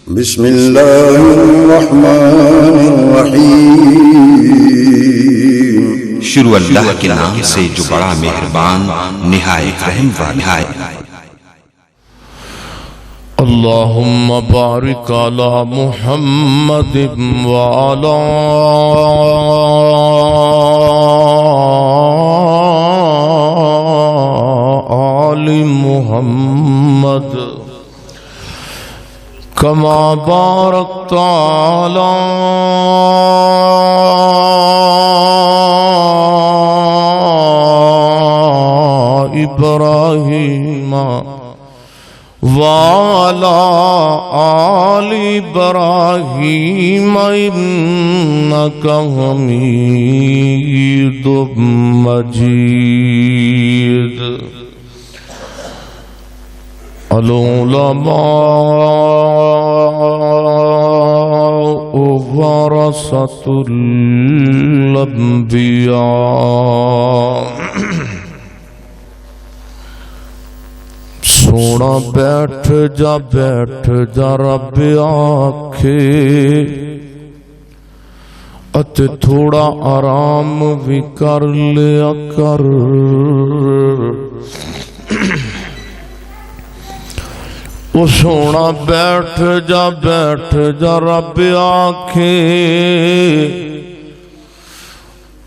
بسم اللہ الرحمن الرحیم شروع اللہ کے نام سے جو بڑا مہربان نہایت رحم والا ہے۔ اللہم بارک علی محمد وعلی آل محمد کما بارکت علی ابراہیم وعلى آل إبراهيم إنك حميد مجيد العلماء ورثة الأنبياء۔ سونا بیٹھ جا رب آکھے اتے تھوڑا آرام بھی کر لیا کر۔ او سونا بیٹھ جا رب آکھے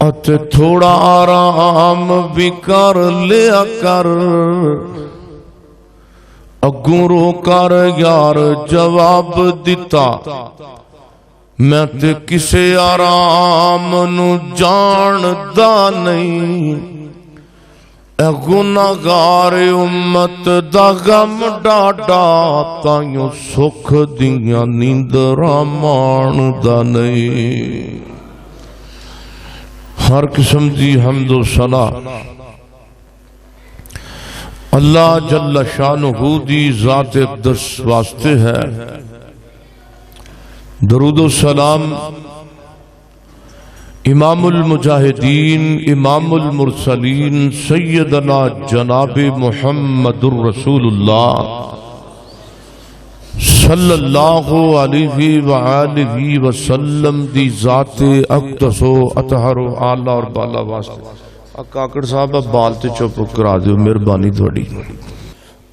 اتے تھوڑا آرام بھی کر لیا کر۔ اگوں رو کر یار جواب دیتا میں تے کسے آرام نو جاندا نہیں۔ اے گناہگار امت دا غم ڈاڈا تائیوں سکھ دیاں نیندراں ماندا نہیں۔ ہر قسم دی حمد و ثنا اللہ جل شانہ دی ذات اقدس واسطے ہے۔ درود و سلام امام المجاہدین امام المرسلین سیدنا جناب محمد الرسول اللہ صلی اللہ علیہ وآلہ وسلم دی ذات اقدس و اطہر و اعلیٰ اور بالا واسطے۔ کاکڑ صاحب بال تے چپ کرا دیو مہربانی تھوڑی۔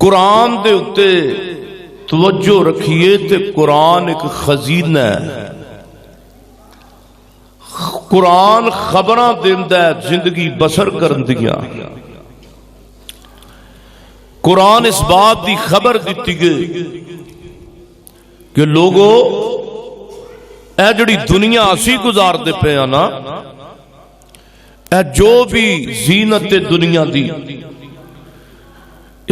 قرآن دے اتے توجہ رکھیے تے قرآن ایک خزینہ ہے۔ قرآن خبراں دیندا ہے زندگی بسر کرن دیاں۔ قرآن اس بات دی خبر دیتی گئی کہ لوگو اے جڑی دنیا اسی گزار دے پے نا، جو بھی زینت دنیا دی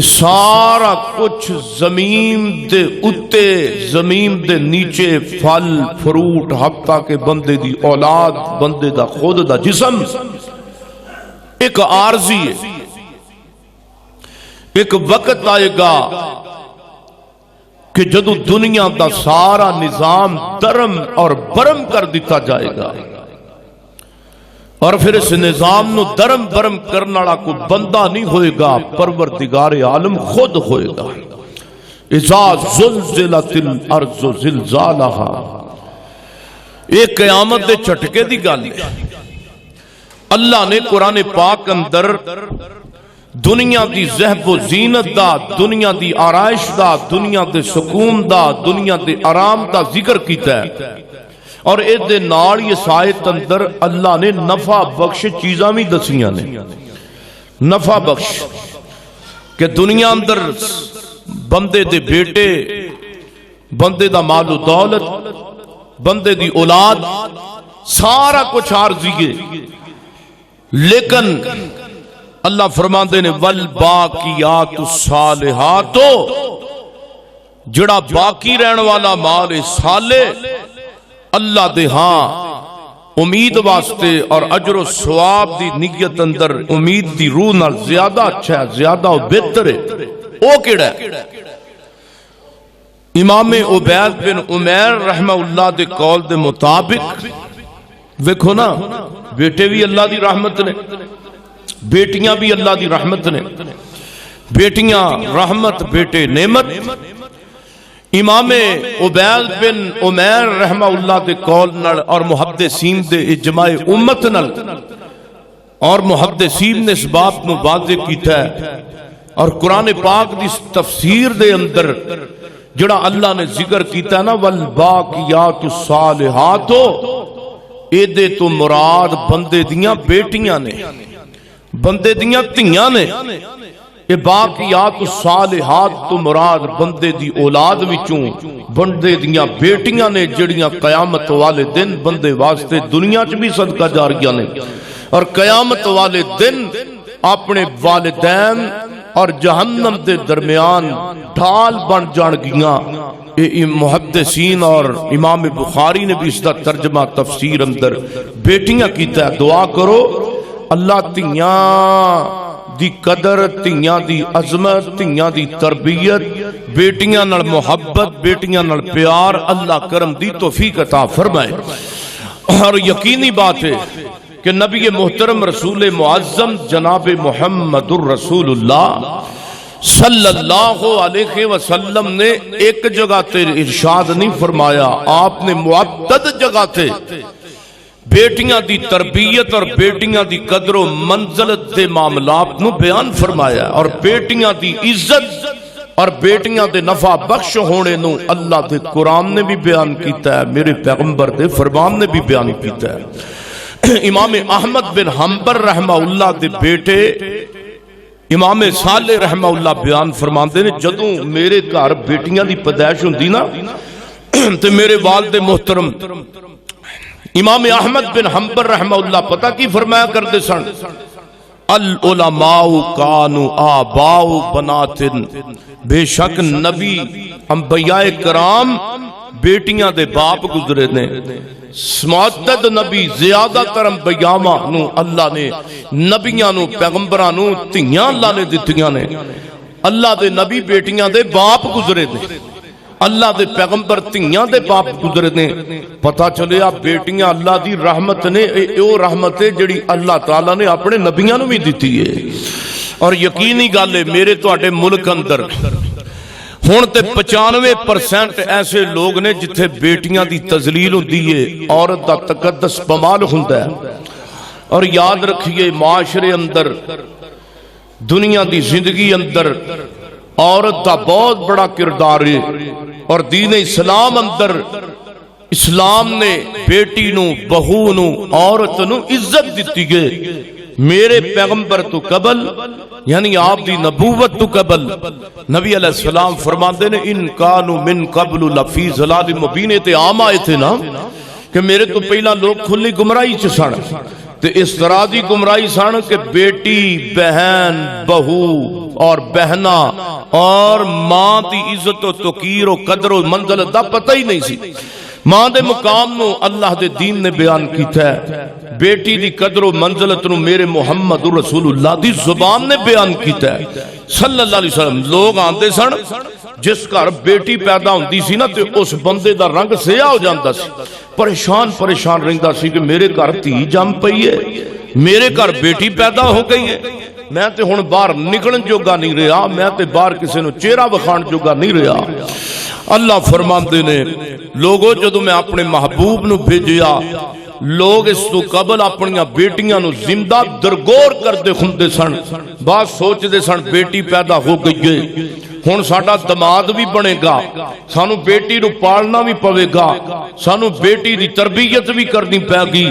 سارا کچھ زمین دے اتے زمین دے نیچے پھل فروٹ حتیٰ کہ بندے دی اولاد بندے دا خود دا جسم ایک عارضی ہے۔ ایک وقت آئے گا کہ جدو دنیا دا سارا نظام درم اور برم کر دیتا جائے گا، اور پھر اس نظام نو درم برم کرنا والا کوئی بندہ نہیں ہوئے گا، پروردگار عالم خود ہوئے گا۔ اذا زلزلت الارض زلزالہا، ایک قیامت دے چٹکے دی گل ہے۔ اللہ نے قرآن پاک اندر دنیا دی ذہب و زینت دا، دنیا دی آرائش دا، دنیا دے سکون دا، دنیا دے آرام دا ذکر کیتا ہے، اور اے دے نال یہ سایت اندر اللہ نے نفع بخش چیزاں بھی دسیاں نے۔ نفع بخش کہ دنیا اندر بندے دے بیٹے، بندے دا مال و دولت، بندے دی اولاد سارا کچھ عارضی ہے، لیکن اللہ فرماندے نے والباقیات الصالحات، جڑا باقی رہن والا مال صالح اللہ دے ہاں امید واسطے اور اجر و ثواب دی نیت اندر امید دی روح نال زیادہ اچھا ہے، زیادہ بہتر ہے۔ او کیڑا ہے؟ امام عبید بن عمیر رحمہ اللہ دے قول دے مطابق دیکھو نا، بیٹے بھی اللہ دی رحمت نے، بیٹیاں بھی اللہ دی رحمت نے، بیٹیاں رحمت بیٹے نعمت۔ امام عبید بن عمیر رحمہ اللہ دے قول نال اور محدثین دے اجماع امت نال اور محدثین نے اس بات نو واضح کیتا ہے اور قرآن پاک دی تفسیر دے اندر جڑا اللہ نے ذکر کیتا ہے نا والباقیات الصالحات اے دے تو مراد بندے دیاں بیٹیاں نے، بندے دیاں دھیاں نے۔ یہ باقیات الصالحات تو مراد بندے دی اولاد وچوں بندے دیاں بیٹیاں نے جڑیاں قیامت والے دن بندے واسطے دنیا چ بھی صدقہ جاریہ نے اور قیامت والے دن اپنے والدین اور جہنم دے درمیان ڈھال بن جان گیاں۔ محدثین اور امام بخاری نے بھی اس دا ترجمہ تفسیر اندر بیٹیاں کیتا ہے۔ دعا کرو اللہ دھیاں دی قدر، دھیاں دی عظمت، دھیاں دی تربیت، بیٹیاں نال محبت، بیٹیاں نال پیار اللہ کرم دی توفیق عطا فرمائے۔ اور یقینی بات ہے کہ نبی محترم رسول معظم جناب محمد الرسول اللہ صلی اللہ علیہ وسلم نے ایک جگہ تے ارشاد نہیں فرمایا، آپ نے معدد جگہ تے بیٹیاں دی تربیت اور بیٹیاں دی قدر و منزلت دے معاملات نو بیان فرمایا، اور بیٹیاں دی عزت اور بیٹیاں دے نفع بخش ہونے نو اللہ دے قرآن نے بھی بیان کیتا ہے، میرے پیغمبر دے فرمان نے بھی بیان کیتا ہے۔ امام احمد بن حنبل رحمہ اللہ دے بیٹے امام صالح رحمہ اللہ بیان فرماندے نے جدوں میرے گھر بیٹیاں دی پیدائش ہوندی نا تے میرے والد محترم امام احمد بن حنبل رحمہ اللہ پتہ کی فرمایا کرتے سن، العلماء کانوا آباء بنات، بے شک نبی انبیاء کرام بیٹیاں دے باپ گزرے نے، معدد نبی زیادہ تر انبیاء نو اللہ نے نبیاں نو پیغمبراں نو دھیاں اللہ نے دتیاں نے، اللہ دے نبی بیٹیاں دے باپ گزرے نے، اللہ دے پیغمبر دھیاں دے باپ گزرے نے۔ پتہ چلیا بیٹیاں اللہ دی رحمت نے، او رحمت ہے جڑی اللہ تعالیٰ نے اپنے نبیاں نو بھی دیتی ہے۔ اور یقینی گل ہے میرے تواڈے ملک اندر ہن تے 95% ایسے لوگ نے جتھے بیٹیاں دی تذلیل ہوندی ہے، عورت دا تقدس پامال ہوندا ہے۔ اور یاد رکھیے معاشرے اندر دنیا دی زندگی اندر عورت دا بہت بڑا کردار ہے، اور دین اسلام اندر اسلام نے بیٹی نو بہو نو عورت نو عزت دیتی ہے۔ میرے پیغمبر تو قبل یعنی آپ دی نبوت تو قبل نبی علیہ السلام فرماندے نے ان کانوا من قبل لفی ضلال مبین، تے عام آئے تھے نا کہ میرے تو پہلا لوگ کھلی گمراہی چ سن، تے اس طرح دی گمراہی سن کہ بیٹی بہن بہو اور بہنا اور ماں دی عزت و توقیر و قدر و منزلت دا پتہ ہی نہیں سی۔ ماں دے مقام نو اللہ دے دین نے بیان کیتا ہے، بیٹی دی قدر و منزلت نو میرے محمد رسول اللہ دی زبان نے بیان کیتا ہے صلی اللہ علیہ وسلم۔ لوگ آندے سن جس گھر بیٹی پیدا ہوندی سی نا تے اس بندے دا رنگ سیاہ ہو جاندا سی، پریشان رہندا سی کہ میرے گھر دھی جم پئی ہے، میرے گھر بیٹی پیدا ہو گئی ہے، میں تے ہن باہر نکلن جوگا نہیں رہا، میں تے باہر کسے نو چہرہ وکھان جوگا نہیں رہا۔ اللہ فرماندے نے لوگو جدو میں اپنے محبوب نو بھیجیا، لوگ اس تو قبل اپنیاں بیٹیاں نو زندہ درگور کر دے ہوندے سن، بات سوچ دے سن بیٹی پیدا ہو گئی ہے، ہن ساڈا دماد بھی بنے گا، سانو بیٹی نو پالنا بھی پوے گا، سانو بیٹی دی تربیت بھی کرنی پے گی،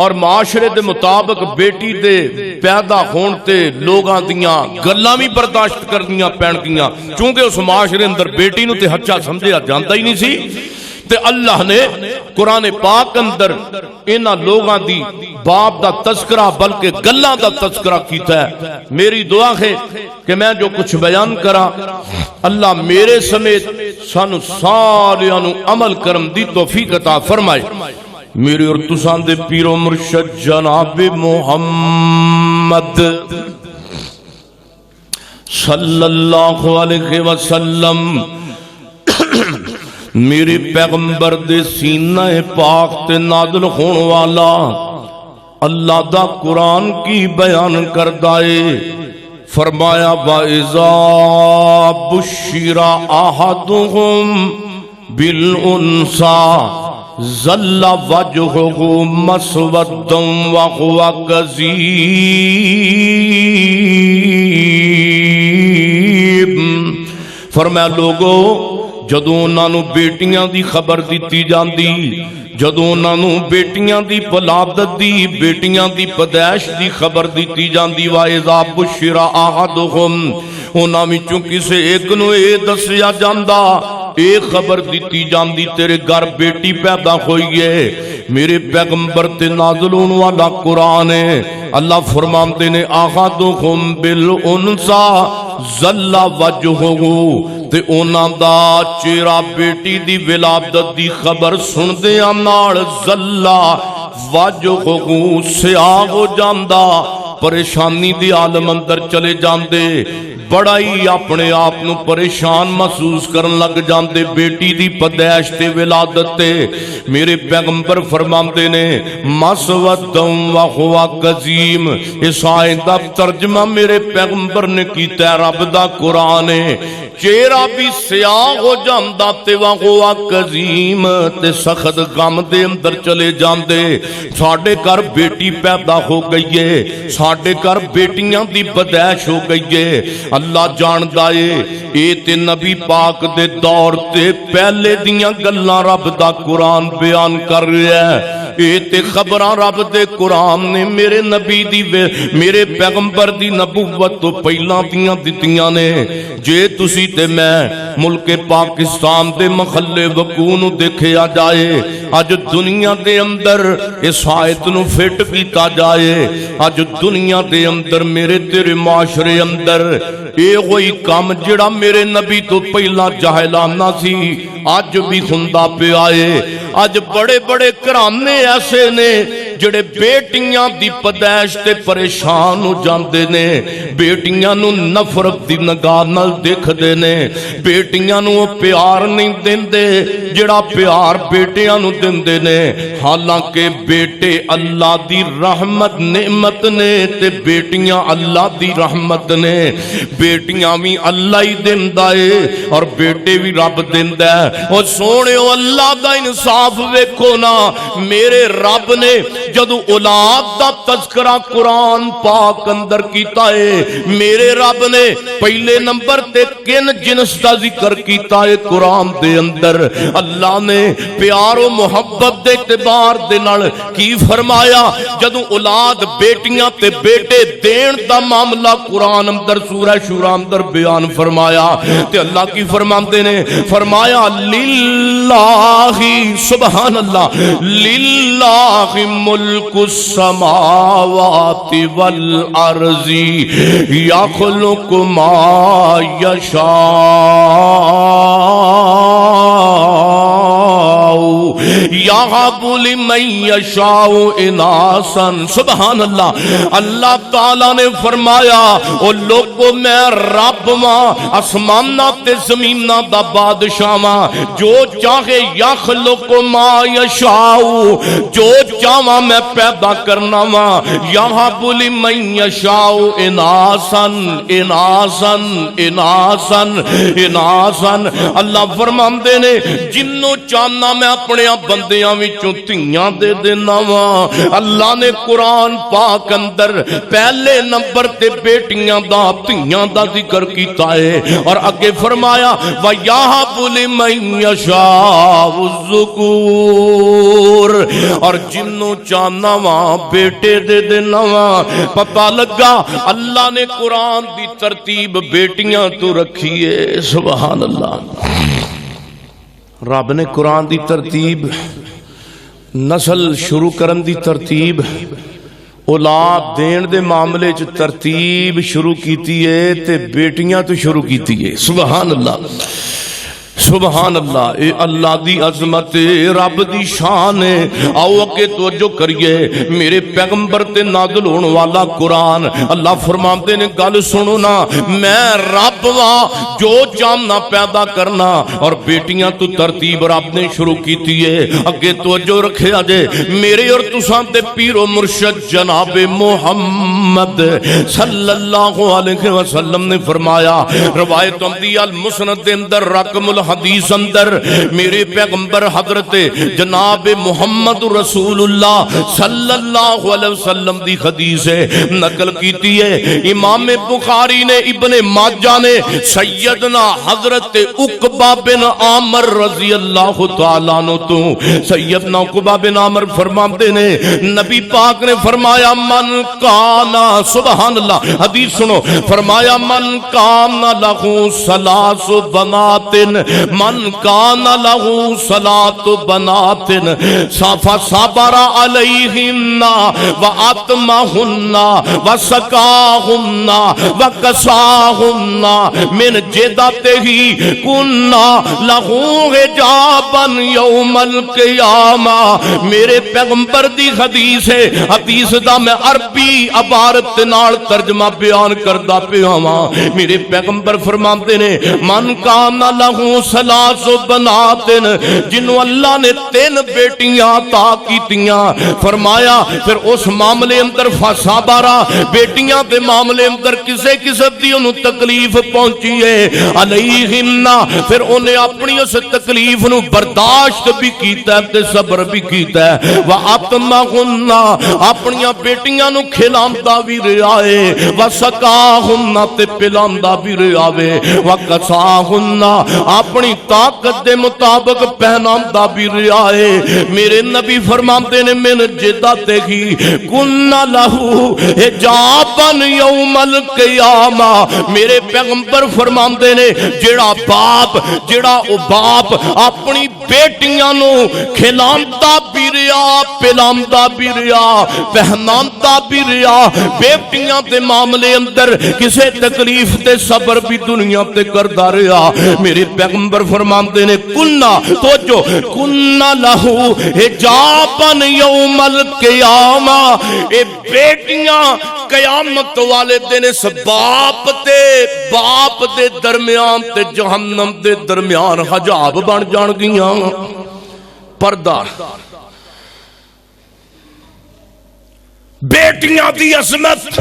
اور معاشرے دے مطابق بیٹی دے پیدا ہون تے لوگاں دیاں گلاں بھی برداشت کرنیاں پین گیاں، چونکہ اس معاشرے اندر بیٹی نو تے ہچا سمجھیا جاندا ہی نہیں سی۔ تے اللہ نے قرآن پاک اندر انہاں لوگاں دی باپ دا تذکرہ بلکہ گلاں دا تذکرہ کیتا ہے۔ میری دعا ہے کہ میں جو کچھ بیان کرا اللہ میرے سمیت سانو ساریاں نو عمل کرم دی توفیق عطا فرمائے۔ میرے اور تساں دے پیر و مرشد جناب محمد صلی اللہ علیہ وسلم میرے پیغمبر دے سینہ پاک تے نازل ہون والا اللہ دا قرآن کی بیان کردائے فرمایا وَإِذَا بُشِّرَ أَحَدُهُم بِالْأُنثَى ظَلَّ وَجْهُهُ مُسْوَدًّا وَهُوَ كَظِيمٌ۔ فرمایا لوگو جدوں انہاں نوں بیٹیاں دی خبر دتی جاندی، جدوں انہاں نوں بیٹیاں دی ولادت دی، بیٹیاں دی پیدائش دی خبر دتی جاندی، وَإِذَا بُشِّرَ أَحَدُهُم انہاں وچوں کسے ایک نوں اے دسیا جاندا، اے خبر دیتی جاندی تیرے گھر بیٹی پیدا ہوئی ہے۔ میرے پیغمبر تے نازل ہونے والا قرآن ہے، اللہ فرماندے نے أَحَدُهُم بِالْأُنثَى ظَلَّ وَجْهُهُ، تے انہاں دا چہرہ بیٹی دی ولادت دی خبر سندیاں نال ظَلَّ وَجْهُهُ سیاہ ہو جاندا، پریشانی دی عالم اندر چلے جاندے، بڑا ہی اپنے آپ نو پریشان محسوس کرن لگ جاندے بیٹی دی پیدائش تے ولادت تے۔ میرے پیغمبر فرماندے نے مسودًا وَهُوَ كَظِيمٌ، اس آیت دا ترجمہ میرے پیغمبر نے کیتا ہے، رب دا قرآن ہے، چہرہ بھی سیاہ ہو جاندا تے وَهُوَ كَظِيمٌ، تے سخت غم دے اندر چلے جاندے۔ ساڈے گھر بیٹی پیدا ہو گئی ہے، ساڈے گھر بیٹیاں دی پیدائش ہو گئی ہے، اللہ جاندا ہے، اے تے نبی پاک دے دور تے پہلے دیاں گلاں رب دا قرآن بیان کر رہا ہے، اے تے خبراں رب دے قرآن نے میرے نبی دی میرے پیغمبر دی نبوت تو پہلاں دیاں دتیاں نے۔ جے تسی تے میں ملک پاکستان دے محلے وقوع نو دیکھیا جائے، اج دنیا دے اندر اس آیت نو فٹ کیتا جائے، اج دنیا دے اندر میرے تیرے معاشرے اندر اے ہوئی کام جڑا میرے نبی تو پہلا جاہلانہ سی اج بھی ہوندا پیا اے۔ اج بڑے بڑے گھرانے ایسے نے جڑے بیٹیاں دی پیدائش تے پریشان ہو جاندے نے، بیٹیاں نو نفرت دی نگاہ نال دیکھدے نے، بیٹیاں نو پیار نہیں دیندے جڑا پیار بیٹیاں نو دیندے نے، حالانکہ بیٹے اللہ دی رحمت نعمت نے تے بیٹیاں اللہ دی رحمت نے۔ بیٹیاں بھی اللہ ہی دیندا ہے اور بیٹے بھی رب دیندا ہے۔ اور سونے اللہ دا انصاف ویکھو نا، میرے رب نے جدو اولاد دا تذکرہ قرآن پاک اندر کیتا ہے، میرے رب نے پہلے نمبر تے کن جنس دا ذکر کیتا ہے قرآن دے اندر؟ اللہ نے پیار و محبت دے اعتبار دے نال کی فرمایا؟ جدو اولاد بیٹیاں تے بیٹے دین دا معاملہ قرآن اندر سورہ شورى اندر بیان فرمایا تے اللہ کی فرماندے نے فرمایا للہ، سبحان اللہ، للہ ملک السماوات والارض یخلق ما یشاء یہب لمن یشاء اناسا۔ سبحان اللہ، اللہ تعالیٰ نے فرمایا او لوگو میں رب ماں، آسمانہ تے زمینہ دا بادشاہ ماں، جو چاہے یخلق ما یشاء، جو چاہاں میں پیدا کرنا ماں، یہب لمن یشاء اناسا اناسا اناسا اناسا۔ اللہ فرماندے نے جنوں چاہنا میں اپنے بندیاں وچوں تیاں دے دینا وا۔ اللہ نے قرآن پاک اندر پہلے نمبر تے بیٹیاں دا تیاں دا ذکر کیتا ہے اور اگے فرمایا وَيَهَبُ لِمَن يَشَاءُ الذُّكُورَ، اور جنوں چاہنا وا بیٹے دے دینا وا۔ پتہ لگا اللہ نے قرآن دی ترتیب بیٹیاں تو رکھی ہے۔ سبحان اللہ، رب نے قرآن دی ترتیب، نسل شروع کرن دی ترتیب، اولاد دین دے معاملے چ ترتیب شروع کیتی ہے تے بیٹیاں تو شروع کیتی ہے۔ سبحان اللہ، سبحان اللہ، اے اللہ دی عظمت، رب دی شان ہے۔ آؤ اگے توجہ کریے، میرے پیغمبر تے نازل ہونے والا قرآن، اللہ فرماتے نے گل سنو نا، میں رب ہاں جو چاہنا پیدا کرنا، اور بیٹیاں تو ترتیب رب نے شروع کیتی ہے۔ اگے توجہ رکھے آجے، میرے اور تساں تے پیر و مرشد جناب محمد صلی اللہ علیہ وسلم نے فرمایا، روایت اندی المسند اندر رقم الحدیث اندر میرے پیغمبر حضرت جناب محمد رسول اللہ صلی اللہ علیہ وسلم دی حدیث ہے نقل کیتی ہے۔ امام بخاری نے، ابن ماجہ نے سیدنا حضرت عقبہ بن عامر رضی اللہ تعالیٰ عنہ تو سیدنا عقبہ بن عامر فرماتے نے، نبی پاک نے فرمایا من کانا، سبحان اللہ، حدیث سنو، فرمایا من کانا لہو ثلاث بنات، من کانا لہو ثلاث بنات فصبر علیہن واتمہن وسقاہن وکساہن من جدتہ کننا لہو حجابا یوم القیامہ۔ میرے پیغمبر دی حدیث ہے، حدیث دا میں عربی عبارت نال ترجمہ بیان کردا پیا ہاں۔ میرے پیغمبر فرماتے نے من کان لہو ثلاث بنات، جنوں اللہ نے 3 بیٹیاں عطا کیتیاں، فرمایا پھر اس معاملے اندر فصبرا، بیٹیاں دے معاملے اندر کسے قسم دی انہوں تکلیف پہنچی ہے، علیہن، پھر انہیں اپنی اس تکلیف نو برداشت بھی کیتا ہے تے صبر بھی کیتا ہے، وَأَطْمَعُنَّ، اپنیاں بیٹیاں نو کھلاندا بھی رہا ہے، وَسَقَاهُنَّ، تے پلاندا بھی رہا ہے، وَكَسَاهُنَّ، اپنی طاقت دے مطابق پہناندا بھی رہا ہے۔ میرے نبی فرماتے نے من جدتہ کننا لہو حجابا یوم القیامہ۔ میرے پیغمبر فرماتے نے جڑا باپ اپنی بیٹیاں نو کھلاندا بھی رہا، پلاندا بھی رہا، پہناندا بھی رہا، بیٹیاں دے معاملے اندر کسے تکلیف تے صبر بھی دنیا تے کردا رہا، میرے پیغمبر فرماتے نے کننا، توجہ، کننا لہو حجابا یوم القیامہ۔ اے بیٹیاں قیامت والے دن اس باپ دے درمیان تے جہنم دے درمیان حجاب بن جان گیاں، پردہ۔ بیٹیاں دی عظمت،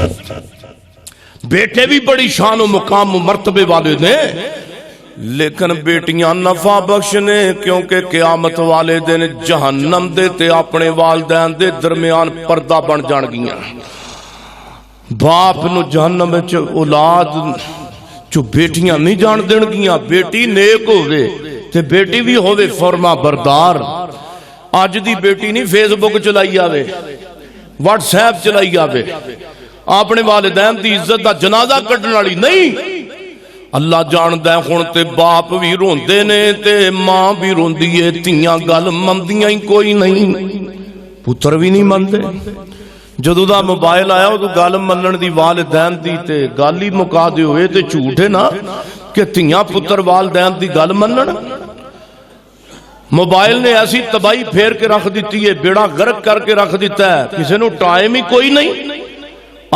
بیٹے بھی بڑی شان و مقام و مرتبے والے نے، لیکن بیٹیاں نفع بخش نے، کیونکہ قیامت والے دن جہنم دے تے اپنے والدین دے درمیان پردہ بن جان گیاں۔ باپ نو جہنم وچ اولاد جو بیٹیاں نہیں جان دین گیاں، بیٹی نیک ہوئے تے بیٹی بھی ہوئے فرما بردار۔ آج دی بیٹی نہیں فیس بک چلائی آوے، واٹس ایپ چلائی آوے، اپنے والدین دی عزت دا جنازہ کٹن والی نہیں۔ اللہ جاندا ہے ہن تے باپ بھی روندے نے تے ماں بھی روندی ہے، تیاں گل مندیاں ہی کوئی نہیں، پتر بھی نہیں مندے۔ جدوں دا موبائل آیا تو گل منن دی والدین دی تے گل ہی مکا دے ہوئے تے جھوٹ ہے نا کہ تیاں پتر والدین دی گل منن۔ موبائل نے ایسی تباہی پھیر کے رکھ دیتی ہے، بیڑا غرق کر کے رکھ دیتا ہے، کسی نو ٹائم ہی کوئی نہیں،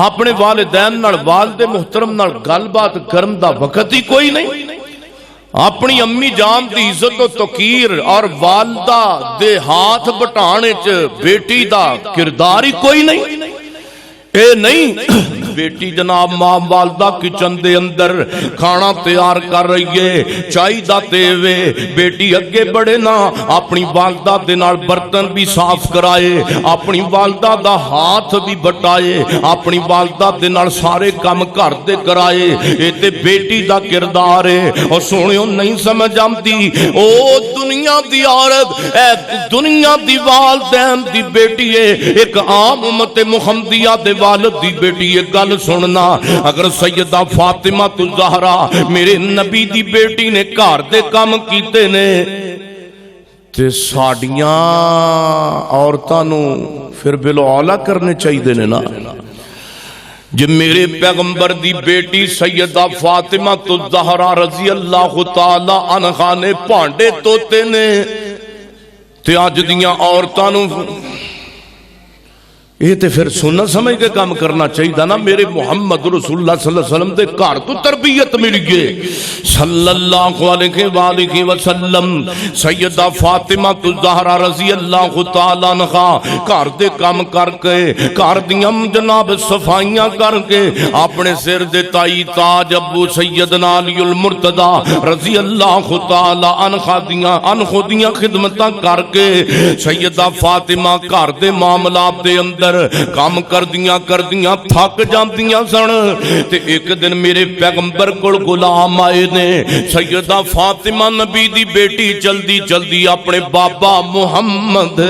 اپنے والدین نال والد محترم نال گل بات کرن دا وقت ہی کوئی نہیں، اپنی امی جان دی عزت و توقیر اور والدہ دے ہاتھ بٹانے چ بیٹی دا کردار ہی کوئی نہیں۔ اے نہیں بیٹی جناب ماں والدہ کچن دے اندر کھانا تیار کر رہی ہے، چائی دا تیوے، بیٹی اگے بڑھے نا، اپنی والدہ دے نال برتن بھی صاف کرائے، اپنی والدہ دا ہاتھ بھی بٹائے، اپنی والدہ دے نال سارے کام گھر دے کرائے، اے تے بیٹی دا کردار ہے۔ اور سونیوں نہیں سمجھ آندی، او دنیا دی عورت، اے دنیا دی والدین دی بیٹی ہے، ایک عام امت محمدیہ دے والد دی بیٹی ہے۔ گل سننا، اگر سیدہ فاطمہ الزہرا میرے نبی دی بیٹی نے گھر دے کام کیتے نے تے ساڈیاں عورتاں نو پھر بلا اولا کرنے چاہیے نے نا۔ جے میرے پیغمبر دی بیٹی سیدہ فاطمہ تو زہرا رضی اللہ تعالی عنہا نے پانڈے توتے نے تے اج دیاں عورتاں نوں یہ تے پھر سننا سمجھ کے کام کرنا چاہیے نا. میرے محمد رسول اللہ صلی اللہ علیہ وسلم دے گھر تو تربیت مل گئے صلی اللہ علیہ وآلہ وسلم. سیدہ فاطمہ الزہرا رضی اللہ تعالیٰ عنہا گھر دے کام کر کے گھر دیاں جناب صفائیاں کر کے اپنے سر دے تائی تاج ابو سیدنا علی المرتضی رضی اللہ تعالیٰ عنہ دیاں خدمتاں کر کے سیدہ فاطمہ گھر دے معاملات دے اندر کام کردیاں تھک جاندیاں سن. تے ایک دن میرے پیغمبر کول غلام آئے نے. سیدہ فاطمہ نبی دی بیٹی جلدی جلدی اپنے بابا محمد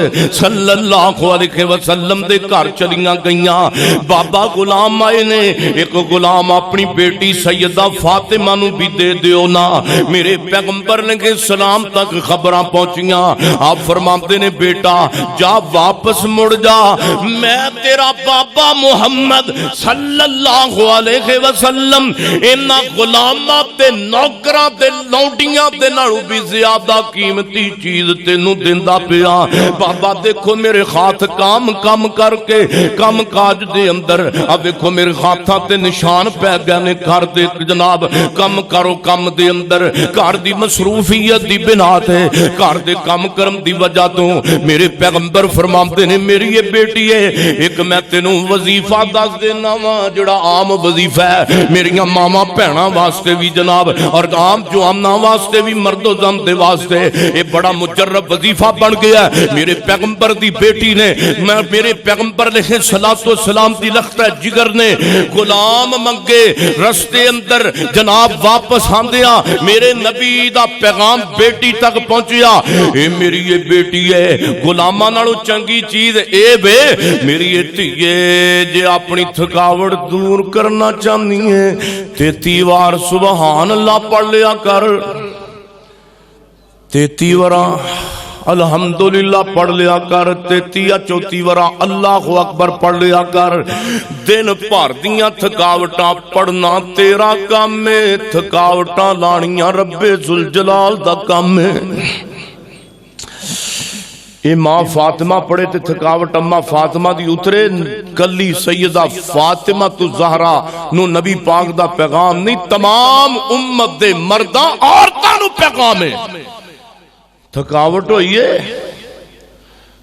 صلی اللہ علیہ وسلم دے گھر چلیاں گئیاں. بابا غلام آئے نے. ایک غلام اپنی بیٹی سیدہ فاطمہ نو بھی دے دیو نا. میرے پیغمبر نے کہ سلام تک خبراں پہنچیاں. آپ فرماتے نے بیٹا جا واپس مڑ جا, میں تیرا بابا محمد صلی اللہ علیہ وسلم انہاں غلاماں تے نوکراں تے لونڈیاں تے نالوں بھی زیادہ قیمتی چیز تینوں دیندا پیا. بابا دیکھو میرے ہاتھ کام کر کے کام کاج دے اندر اب دیکھو میرے ہاتھاں تے نشان پہ گئے نے. گھر دے جناب کم کرو کم دے اندر گھر دی مصروفیت دی بنا تے گھر دے کام کرم دی وجہ تو میرے پیغمبر فرماندے نے میری یہ بیٹی ہے ایک میں تینوں وظیفہ دس دینا وا جڑا عام وظیفہ ہے میریاں ماما بہناں واسطے بھی جناب اور عام جواناں واسطے بھی مرد و زن دے واسطے یہ بڑا مجرب وظیفہ بن گیا ہے. میرے پیغمبر دی بیٹی نے میرے پیغمبر علیہ الصلوۃ والسلام دی لختہ جگر نے غلام منگے رستے اندر جناب واپس آندیاں میرے نبی دا پیغام بیٹی تک پہنچیا. اے میری یہ بیٹی ہے غلاماں نالوں چنگی چیز اے بے میری یہ جے اپنی تھکاوٹ دور کرنا چاہنی ہے 33 بار سبحان اللہ پڑھ لیا کر. 33 بار الحمدللہ پڑھ لیا کر. 33 یا 34 بار اللہ اکبر پڑھ لیا کر. دن بھر دیاں تھکاوٹاں پڑھنا تیرا کام ہے, تھکاوٹاں لانیاں رب ذوالجلال دا کام ہے. اے ماں فاطمہ پڑھے تے تھکاوٹ اما فاطمہ دی اترے. کلی سیدہ فاطمہ تو زہرا نو نبی پاک دا پیغام نہیں تمام امت دے مرداں عورتاں نو پیغام ہے. تھکاوٹ ہوئی ہے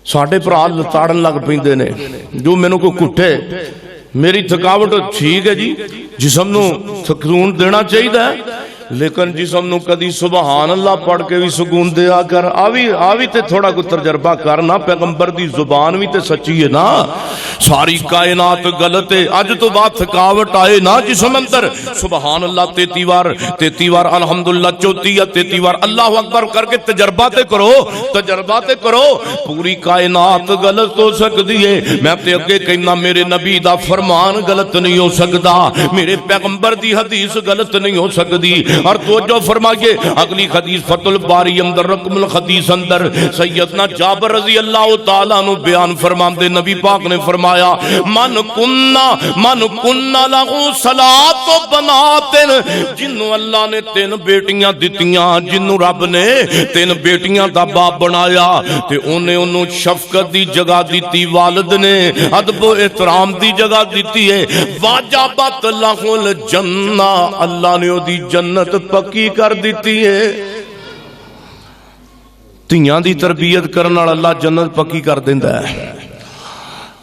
ساڈے بھرا لتاڑن لگ پیندے نے جو مینوں کوئی کٹھے میری تھکاوٹ ٹھیک ہے جی جسم نو سکون دینا چاہیے لیکن جسم نو کدی سبحان اللہ پڑھ کے بھی سکون دیا کر. آوی تے تھوڑا کو تجربہ کرنا پیغمبر دی زبان بھی تے سچی ہے نا. ساری کائنات غلط ہے. اج تو بعد تھکاوٹ آئے نا جسم اندر سبحان اللہ 33 بار الحمدللہ 34 یا 33 بار اللہ اکبر کر کے تجربہ تے کرو. پوری کائنات غلط ہو سکتی ہے. میں تے اگے کہنا میرے نبی دا فرمان غلط نہیں ہو سکتا, میرے پیغمبر دی حدیث غلط نہیں ہو سکتی. اور توجہ فرمائیے اگلی حدیث فتح الباری اندر رقم الحدیث اندر سیدنا جابر رضی اللہ تعالیٰ عنہ بیان فرماندے نبی پاک نے فرمایا من کننا لہو صلاۃ و بنات, جنوں اللہ نے 3 بیٹیاں دتیاں, جنوں رب نے 3 بیٹیاں دا باپ بنایا تے انہوں شفقت دی جگہ دیتی, والد نے ادب و احترام دی جگہ دیتی ہے. واجبت لہو الجنہ, اللہ نے دی جنت پکی کر دیتی ہے. تیاں دی تربیت کرنے والا اللہ جنت پکی کر دیندا ہے.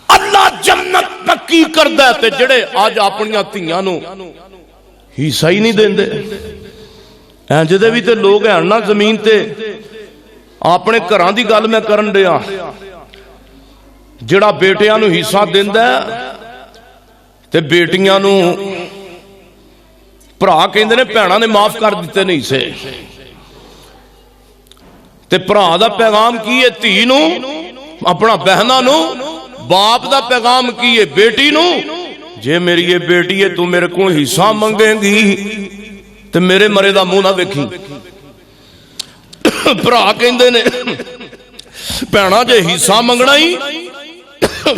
اللہ جنت پکی کردا ہے تے جڑے اج اپنیاں تیاں نو حصہ ہی نہیں دیندے انج دے بھی تے لوگ ہیں نا زمین تے. اپنے گھراں دی گل میں کرن دیا جڑا بیٹیاں نو حصہ دیندا ہے تے بیٹیاں نو بھرا کہندے نے بھیناں نے معاف کر دیتے نہیں سے. تے بھرا دا پیغام کی ہے دھی نو اپنا بہناں نو, باپ دا پیغام کی ہے بیٹی نو جے میری یہ بیٹی ہے تو میرے کو حصہ منگے گی تے میرے مرے دا منہ نہ ویکھی. بھرا کہندے نے بھیناں جے حصہ منگنا ہی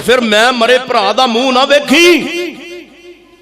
پھر میں مرے بھرا دا منہ نہ ویکھی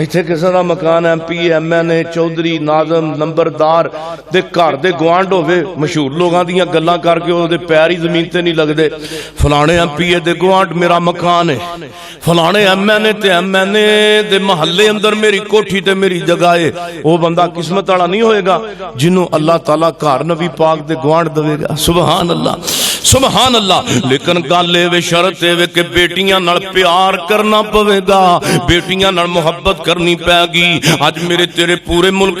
ਇੱਥੇ ਕਿਸੇ ਦਾ ਮਕਾਨ MP MNA ਚੌਧਰੀ ਨਾਜ਼ਮ ਨੰਬਰਦਾਰ ਦੇ ਘਰ ਦੇ ਗੁਆਂਢ ਹੋਵੇ, ਮਸ਼ਹੂਰ ਲੋਕਾਂ ਦੀਆਂ ਗੱਲਾਂ ਕਰਕੇ ਉਹਦੇ ਪੈਰ ਹੀ ਜ਼ਮੀਨ ਤੇ ਨਹੀਂ ਲੱਗਦੇ। ਫਲਾਣੇ MPA ਦੇ ਗੁਆਂਢ ਮੇਰਾ ਮਕਾਨ ਹੈ, ਫਲਾਣੇ MNA ਤੇ MNA ਦੇ ਮਹੱਲੇ ਅੰਦਰ ਮੇਰੀ ਕੋਠੀ ਤੇ ਮੇਰੀ ਜਗ੍ਹਾ ਹੈ। ਉਹ ਬੰਦਾ ਕਿਸਮਤ ਵਾਲਾ ਨਹੀਂ ਹੋਏਗਾ ਜਿਹਨੂੰ ਅੱਲਾਹ ਤਾਲਾ ਘਰ ਨਬੀ ਪਾਕ ਦੇ ਗੁਆਂਢ ਦੇਵੇਗਾ। ਸੁਭਾਨ ਅੱਲਾਹ, ਸੁਭਾਨ ਅੱਲਾਹ। ਲੇਕਿਨ ਗੱਲ ਇਹ ਵੇ, ਸ਼ਰਤ ਇਹ ਵੇ ਕਿ ਬੇਟੀਆਂ ਨਾਲ ਪਿਆਰ ਕਰਨਾ ਪਵੇਗਾ, ਬੇਟੀਆਂ ਨਾਲ ਮੁਹੱਬਤ ਕਰਨੀ ਪੈਗੀ। ਅੱਜ ਮੇਰੇ ਤੇਰੇ ਪੂਰੇ ਮੁਲਕ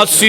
80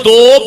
2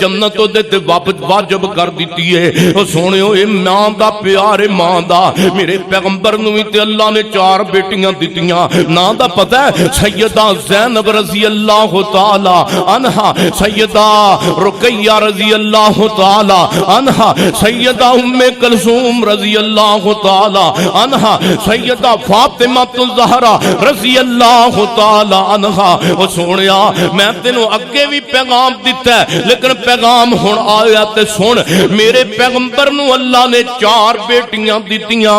جنت دے تے واجب کر دیتی ہے او سونےو اے ماں دا پیار ہے ماں دا میرے پیغمبر نو تے اللہ نے 4 بیٹیاں دتیاں نا دا پتہ ہے سیدہ زینب رضی اللہ تعالی عنہا سیدہ رقیہ رضی اللہ تعالی عنہا سیدہ ام کلثوم رضی اللہ تعالی عنہا سیدہ فاطمہ الزہرا رضی اللہ تعالی عنہا او سونیا میں تینوں اگے بھی پیغام دیتا ہے لیکن پیغام ہن آیا تے سن میرے پیغمبر نو اللہ نے 4 بیٹیاں دتیاں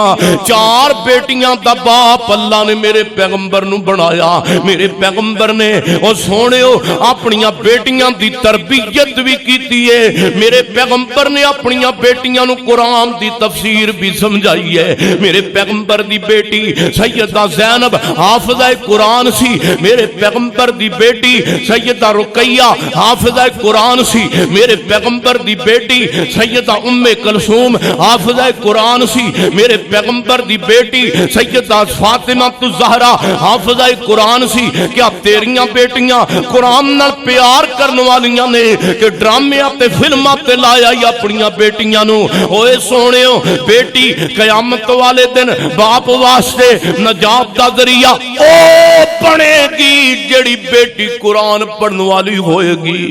4 بیٹیاں دا باپ اللہ نے میرے پیغمبر نو بنایا میرے پیغمبر نے او سونےو اپنیاں بیٹیاں دی تربیت بھی کیتی ہے میرے پیغمبر نے اپنیاں بیٹیاں نو قرآن دی تفسیر بھی سمجھائی ہے میرے پیغمبر دی بیٹی سیدہ زینب حافظہ قرآن سی میرے پیغمبر دی بیٹی سیدہ رقیہ حافظہ قرآن سی میرے پیغمبر دی بیٹی سیدہ ام کلثوم حافظہ قرآن سی میرے پیغمبر دی بیٹی سیدہ فاطمہ الزہرا حافظہ قرآن سی کیا تیریاں بیٹیاں قرآن نال پیار کرن والیاں نے کہ ڈرامے تے فلماں تے لایا یا اپنیاں بیٹیاں نو اوے سونےو بیٹی قیامت والے دن باپ واسطے نجات دا ذریعہ او بنے گی جڑی بیٹی قرآن پڑھن والی ہوئے گی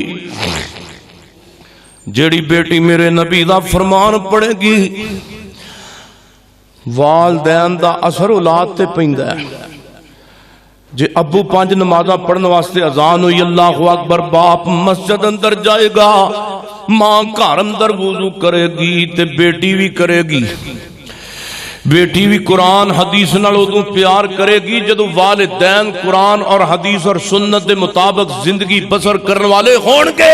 جڑی بیٹی میرے نبی دا فرمان پڑھے گی والدین دا اثر اولاد تے پیندا ہے جے ابو 5 نمازاں پڑھن واسطے اذان ہوئی اللہ اکبر باپ مسجد اندر جائے گا ماں گھر اندر وضو کرے گی تے بیٹی بھی کرے گی بیٹی بھی قرآن حدیث نال ادوں پیار کرے گی جدو والدین قرآن اور حدیث اور سنت دے مطابق زندگی بسر کرنے والے ہون گے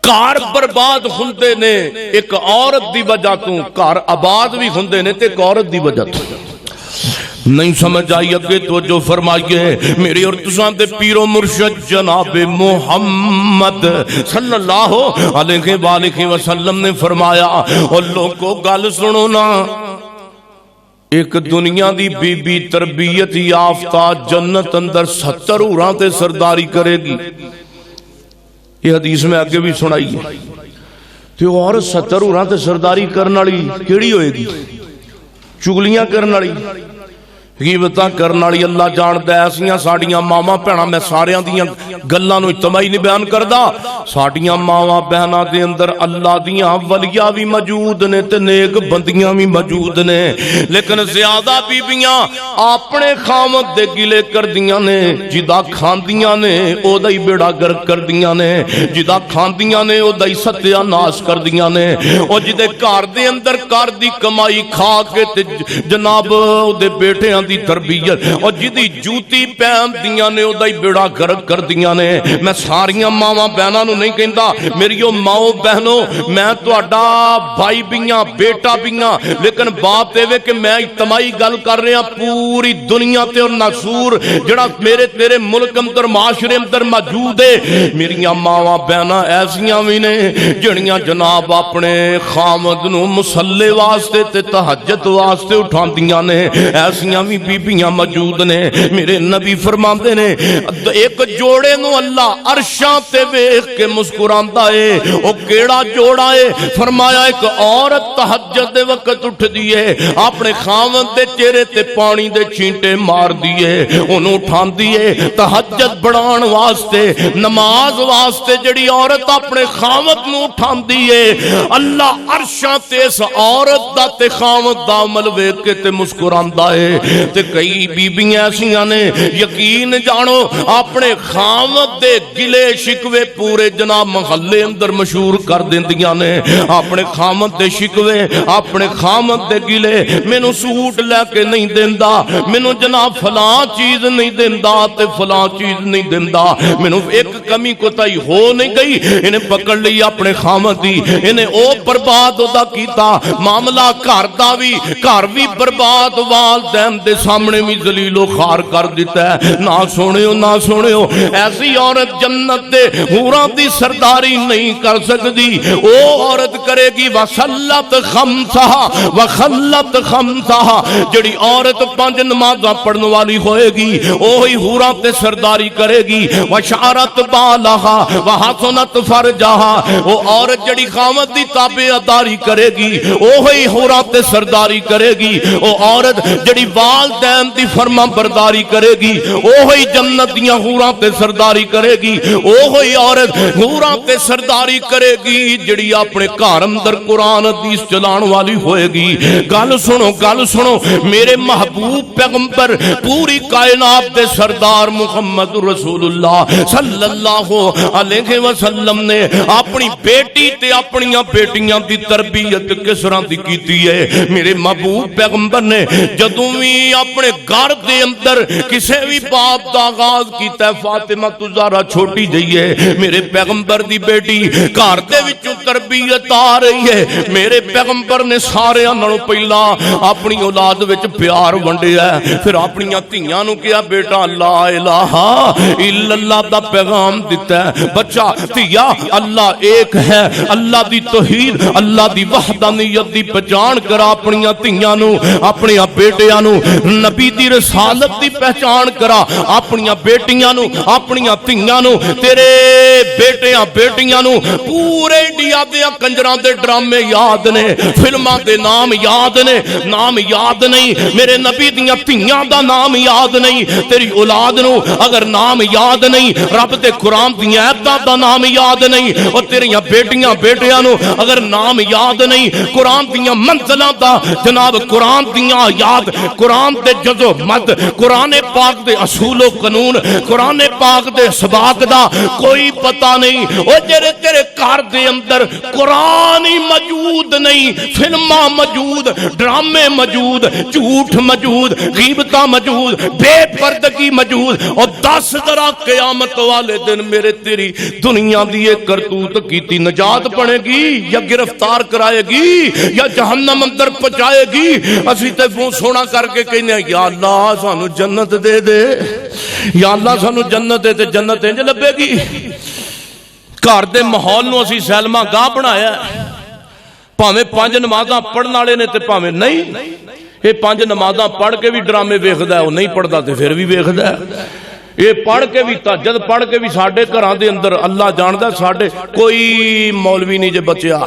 گھر برباد ہوندے نے ایک عورت دی وجہ تو گھر آباد بھی ہوندے نے تے ایک عورت دی وجہ تو نہیں سمجھ آئی اگے تو جو فرمائیے میری اور تساں دے پیر و مرشد جناب محمد صلی اللہ علیہ وآلہ وسلم نے فرمایا اور لوگوں گل سنو نا ایک دنیا دی بی بی تربیت یافتہ جنت اندر 70 حوراں تے سرداری کرے گی یہ حدیث میں آگے بھی سنائی ہے تو اور 70 حوراں تے سرداری کرن والی کیڑی ہوئے گی چگلیاں کرن والی غیبتاں کرن والی اللہ جاندا ہے اسیاں ساڈیاں ماواں بہناں میں ساریاں دیاں گلاں نو اجتماعی نہیں بیان کردا ساڈیاں ماواں بہناں دے اندر اللہ دیاں ولیاں بھی موجود نے تے نیک بندیاں بھی موجود نے لیکن زیادہ بیبیاں اپنے خامد دے گلے کردیاں نے جدا کھاندیاں نے او دا ہی بیڑا گرک کردیاں نے جدا کھاندیاں نے او دا ہی ستیا ناش کردیاں نے او جدے گھر دے اندر گھر دی کمائی کھا کے تے جناب او دے بیٹیاں دی تربیت اور جدی جوتی پہن دیاں نے او دا ہی بیڑا گرک کر دیاں نے میں ساریاں ماواں بہناں نو نہیں کہندا میریو ماؤ بہنوں میں تہاڈا بھائی بیاں بیٹا بیاں لیکن بات اے وے کہ میں اجتماعی گل کر رہا پوری دنیا تے اور ناسور جڑا میرے تیرے ملک اندر معاشرے اندر موجود ہے میریاں ماواں بہناں ایسیاں وی نے جڑیاں جناب اپنے خامد نو مصلی واسطے تے تہجد واسطے اٹھاندیاں نے ایسیاں وی بیبیاں موجود نے میرے نبی فرماندے نے ایک جوڑے نو اللہ عرشاں تے ویکھ کے مسکراندا اے او کیڑا جوڑا اے فرمایا ایک عورت تہجد دے وقت اٹھ دیے اپنے خاوند دے چہرے تے پانی دے چھینٹے مار دیے اونوں اٹھاندی اے تہجد بڑھان واسطے نماز واسطے جڑی عورت اپنے خاوند نو اٹھاندی اے اللہ عرشاں تے اس عورت دا تے خاوند دا عمل ویکھ کے تے مسکراندا اے تے کئی بیبیاں ایسیاں نے یقین جانو اپنے خامد دے گلے شکوے پورے جناب محلے اندر مشہور کر دیندیاں نے اپنے خامد دے شکوے اپنے خامد دے گلے مینوں سوٹ لے کے نہیں دیندا مینوں جناب فلاں چیز نہیں دیندا تے فلاں چیز نہیں دیندا مینوں ایک کمی کوتاہی ہو نہیں گئی انہیں پکڑ لی اپنے خامد دی انہیں او برباد ہوتا کیتا معاملہ گھر دا بھی برباد والدین دے سامنے بھی ذلیل و خوار کر دیتا ہے. نہ سنیو نہ سنیو, ایسی عورت جنت دے حوراں دی سرداری نہیں کر سکتی. او عورت کرے گی وصلت خمسہا وخلت خمسہا, جڑی عورت 5 نمازاں پڑھنے والی ہوئے گی وہی حوراں تے سرداری کرے گی. وشعرت بالہا وحسنت فرجہا, وہ عورت جڑی خامد دی تابعداری کرے گی وہی حوراں تے سرداری کرے گی. وہ عورت جڑی والدین دی فرما برداری کرے گی وہی جنت دیاں حوراں تے سرداری کرے گی. وہی عورت حوراں تے سرداری کرے گی جڑی اپنے گھر اندر قرآن حدیث چلان والی ہوئے گی. گل سنو میرے محبوب پیغمبر پوری کائنات دے سردار محمد رسول اللہ صلی اللہ علیہ وسلم نے اپنی بیٹی تے اپنیاں بیٹیاں دی تربیت کس طرح دی کیتی ہے. میرے محبوب پیغمبر نے جدوں بھی اپنے گھر دے اندر کسے بھی باپ دا آغاز کیتا ہے, فاطمہ زہرا چھوٹی جئی ہے, میرے پیغمبر دی بیٹی گھر دے وچوں تربیت آ رہی ہے. میرے پیغمبر نے سارے نالوں پہلا اپنی اولاد وچ پیار ونڈیا ہے, پھر اپنی دھیاں نو کہیا بیٹا لا الہ الا اللہ دا پیغام دیتا ہے. بچہ دھیا اللہ ایک ہے, اللہ دی توحید اللہ دی وحدانیت دی پہچان کرا اپنی دھیاں نو, اپنی بیٹیاں نو نبی دی رسالت دی پہچان کرا اپنی بیٹیاں نو اپنی دھیاں نو. تیرے بیٹیاں بیٹیاں نو پورے انڈیا دے کنجراں دے ڈرامے یاد نے, فلماں دے نام یاد نے, نام یاد نہیں. میرے نبی دیاں دھیاں دا نام یاد نہیں. تیری اولاد نو اگر نام یاد نہیں, رب دے قرآن دیاں آیاتاں دا نام یاد نہیں, اور تیریاں بیٹیاں بیٹیاں نو اگر نام یاد نہیں, قرآن دیاں منزلاں دا جناب قرآن دیاں یاد, قرآن دے جزو مد, قرآن پاک دے اصول و قانون, قرآن پاک دے اسباق دا کوئی پتہ نہیں. او جڑے تیرے گھر دے اندر قرآن ہی موجود نہیں, فلماں موجود, ڈرامے موجود, جھوٹ موجود, غیبتاں موجود, بے پردگی موجود, اور 10 ذرا قیامت والے دن میرے تیری دنیا دی ایک کرتوت کیتی نجات پڑے گی یا گرفتار کرائے گی یا جہنم اندر پہنچائے گی. اسی تے فون سونا کر کے کہنے یا اللہ سانو جنت دے دے, یا اللہ سانو جنت دے تے جنت انج لبے گی. گھر دے ماحول نو اسی سیلما گاہ بنایا, پاویں 5 نمازاں پڑھن والے نے تے پاویں نہیں. یہ 5 نمازاں پڑھ کے بھی ڈرامے ویکھدا ہے, وہ نہیں پڑھدا تے پھر بھی ویکھدا ہے. یہ پڑھ کے بھی تہجد پڑھ کے بھی ساڈے گھراں دے اندر اللہ جاندا ساڈے کوئی مولوی نہیں جے بچیا,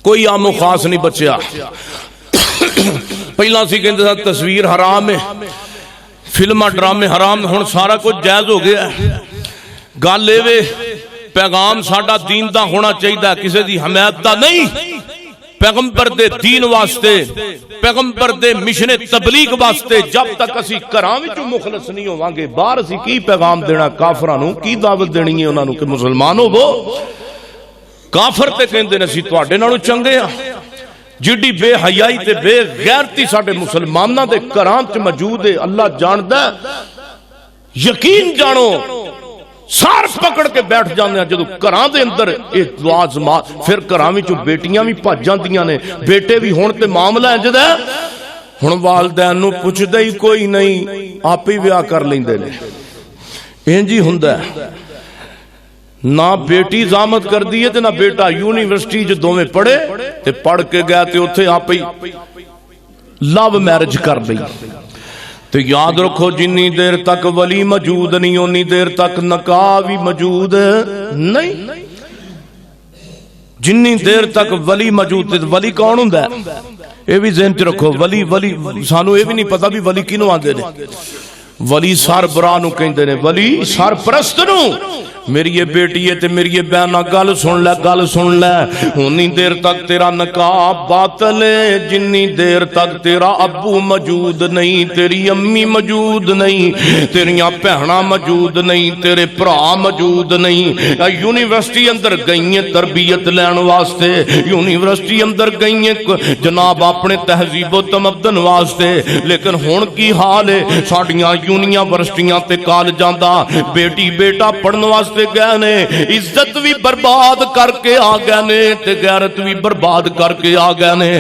کوئی عام و خاص نہیں بچیا. پہلا سی کہندے سن تصویر حرام ہے, فلماں ڈرامے حرام, ہن سارا کچھ جائز ہو گیا ہے. گل اے پیغام ساڈا دین دا ہونا چاہیے, کسی دی حمایت دا نہیں. پیغمبر دے دین واسطے, پیغمبر دے مشن تبلیغ واسطے جب تک اسی گھراں وچوں مخلص نہیں ہوواں گے, باہر اسی کی پیغام دینا کافراں نو, کی دعوت دینی ہے انہاں نو کہ مسلمان ہوو. کافر تے کہندے نے اسی تواڈے نالوں چنگے ہاں. جڑی بے حیائی تے بے غیرتی ساڈے مسلماناں دے گھراں وچ موجود ہے, اللہ جاندا ہے. یقین جانو سار پکڑ کے بیٹھ جاندے ہیں جدوں گھراں دے اندر اے دعا زما, پھر گھراں وچوں بیٹیاں بھی بھج جاندیاں نے, بیٹے بھی ہن تے معاملہ انج دا ہن والدین نو پوچھدا ہی کوئی نہیں, آپ ہی ویاہ کر لیندے نے. انج ہی ہوندا ہے, نہ بیٹی زامت کر دی ہے تے نہ بیٹا. یونیورسٹی جو دوویں پڑھے تے پڑھ کے گیا تے اوتھے آپ ہی لو میرج کر لئی. تو یاد رکھو جنی دیر تک ولی موجود نہیں اونی دیر تک نکاح بھی موجود نہیں. جنی دیر تک ولی موجود, ولی کون ہوندا ہے اے بھی ذہن چ رکھو. ولی سانو اے بھی نہیں پتہ بھی ولی کینوں آندے نے. ولی سربراہ نو کہندے نے, ولی سرپرست نو. میری یہ بیٹی ہے تے میری یہ بہنا گل سن لے, گل سن لے. اونی دیر تک تیرا نکاح باطل ہے جنی دیر تک تیرا ابو موجود نہیں, تیری امی موجود نہیں, تیریاں بہناں موجود نہیں, تیرے بھرا موجود نہیں. یونیورسٹی اندر گئی ہیں تربیت لین واسطے, یونیورسٹی اندر گئی ہیں جناب اپنے تہذیب و تمدن واسطے, لیکن ہن کی حال ہے ساڈیاں یونیورسٹیاں تے کالجاں دا بیٹی بیٹا پڑھن واسطے واسطے گئے نے عزت بھی برباد کر کے آ گئے نے تے غیرت بھی برباد کر کے آ گئے نے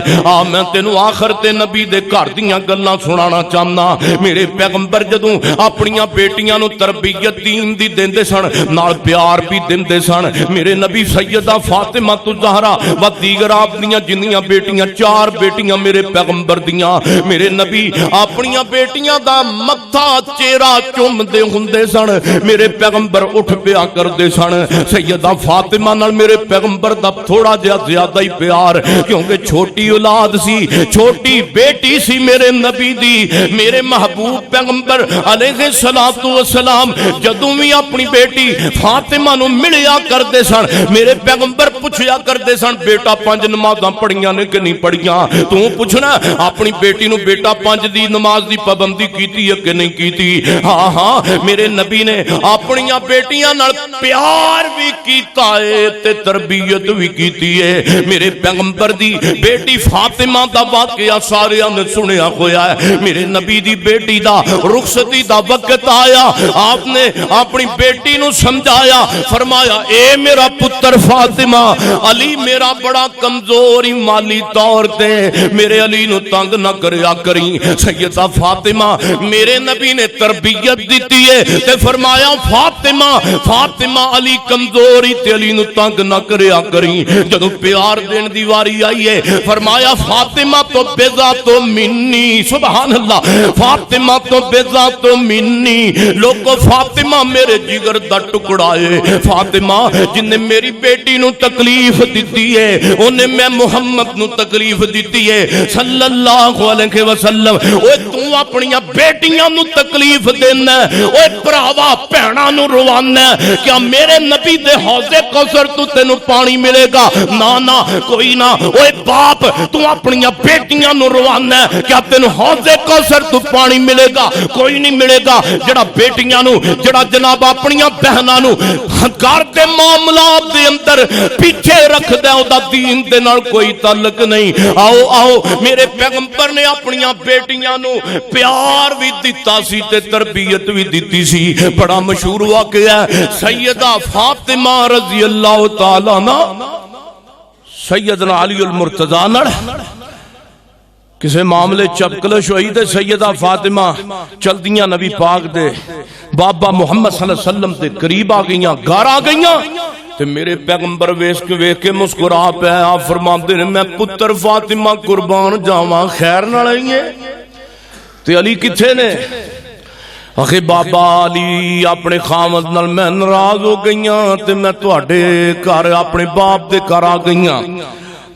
میں تینوں آخر تے نبی دے گھر دیاں گلاں سنانا چاہنا میرے پیغمبر جدوں اپنیاں بیٹیاں نو تربیت دین دی دیندے سن نال پیار بھی دیندے سن میرے نبی سیدہ فاطمہ الزہرا و دیگر آپ دیاں جنیاں بیٹیاں 4 بیٹیاں میرے پیغمبر دیاں میرے نبی اپنیاں بیٹیاں دا متھا چہرہ چومدے ہوندے سن میرے پیغمبر اٹھ پیا کردے سن سیدہ فاطمہ نال میرے پیغمبر دا تھوڑا جہا زیادہ ہی پیار کیونکہ چھوٹی اولاد سی چھوٹی بیٹی سی میرے نبی دی میرے محبوب پیغمبر علیہ السلام جدوں بھی اپنی بیٹی فاطمہ نو ملیا کردے سن میرے پیغمبر پوچھیا کردے سن بیٹا 5 نمازاں پڑھیاں نے کہ نہیں پڑھیاں تو پوچھنا اپنی بیٹی نو بیٹا 5 دی نماز دی پابندی کیتی ہے کہ نہیں کیتی ہاں میرے نبی نے اپنیاں بیٹیاں نال پیار بھی کیتا ہے تے تربیت بھی کیتی ہے میرے پیغمبر دی بیٹی فاطمہ دا واقعہ سارے نے سنیا ہویا ہے میرے نبی دی بیٹی دا رخصتی دا وقت آیا آپ نے اپنی بیٹی نو سمجھایا فرمایا اے میرا پتر فاطمہ علی میرا بڑا کمزوری مالی طور تے میرے علی نو تنگ نہ کریا کریں سیدہ فاطمہ میرے نبی نے تربیت دیتی ہے تے فرمایا فاطمہ علی کمزوری تے علی نو تنگ نہ کریا کریں جدو پیار دین دی واری آئی ہے فرمایا فاطمہ تو بیزا تو منی سبحان اللہ فاطمہ تو بیزا تو منی لوگو فاطمہ میرے جگر دا ٹکڑا ہے فاطمہ جن نے میری بیٹی نو تکلیف دیتی ہے انہیں میں محمد نو تکلیف دیتی ہے صلی اللہ علیہ وسلم اوے تو اپنیاں بیٹیاں نو تکلیف دینا اوے پراوا بہناں نو روانا کیا میرے نبی دے حوض کوثر تو تینو پانی ملے گا نہ کوئی نہ اوے باپ تو اپنیاں بیٹیاں نو روانا کیا تینو حوض کوثر تو پانی ملے گا کوئی نہیں ملے گا جڑا بیٹیاں نو جڑا جناب اپنیاں بہناں نو گھر دے معاملات دے اندر پیچھے رکھ دے او دا دین دے نال کوئی تعلق نہیں آؤ میرے پیغمبر نے اپنیاں بیٹیاں نو پیار بھی دیتا سی تے تربیت بھی دیتی سی بڑا مشہور واقعہ ہے سیدہ فاطمہ رضی اللہ تعالی عنہ سیدنا علی المرتضی نال کسے معاملے چپکلش ہوئی تے سیدہ فاطمہ چل دیاں نبی پاک دے بابا محمد صلی اللہ علیہ وسلم دے قریب آ گئیاں گھر آ گئیاں تے میرے پیغمبر ویس کے مسکرا پہ آپ فرماندے نے میں پتر فاطمہ قربان جاواں خیر نہ لئیے تے علی کتھے نے اخی بابا علی اپنے خامد نال میں ناراض ہو گئیاں تے میں تواڈے گھر اپنے باپ دے گھر آ گئیاں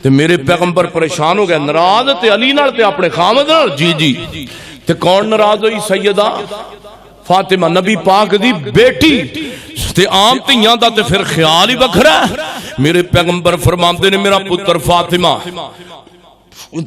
تے میرے پیغمبر پریشان ہو گئے ناراض تے علی نال تے اپنے خامد نال جی تے کون ناراض ہوئی سیدہ فاطمہ نبی پاک دی بیٹی تے عام تیاں دا تے پھر خیال ہی وکھرا میرے پیغمبر فرماندے نے میرا پتر فاطمہ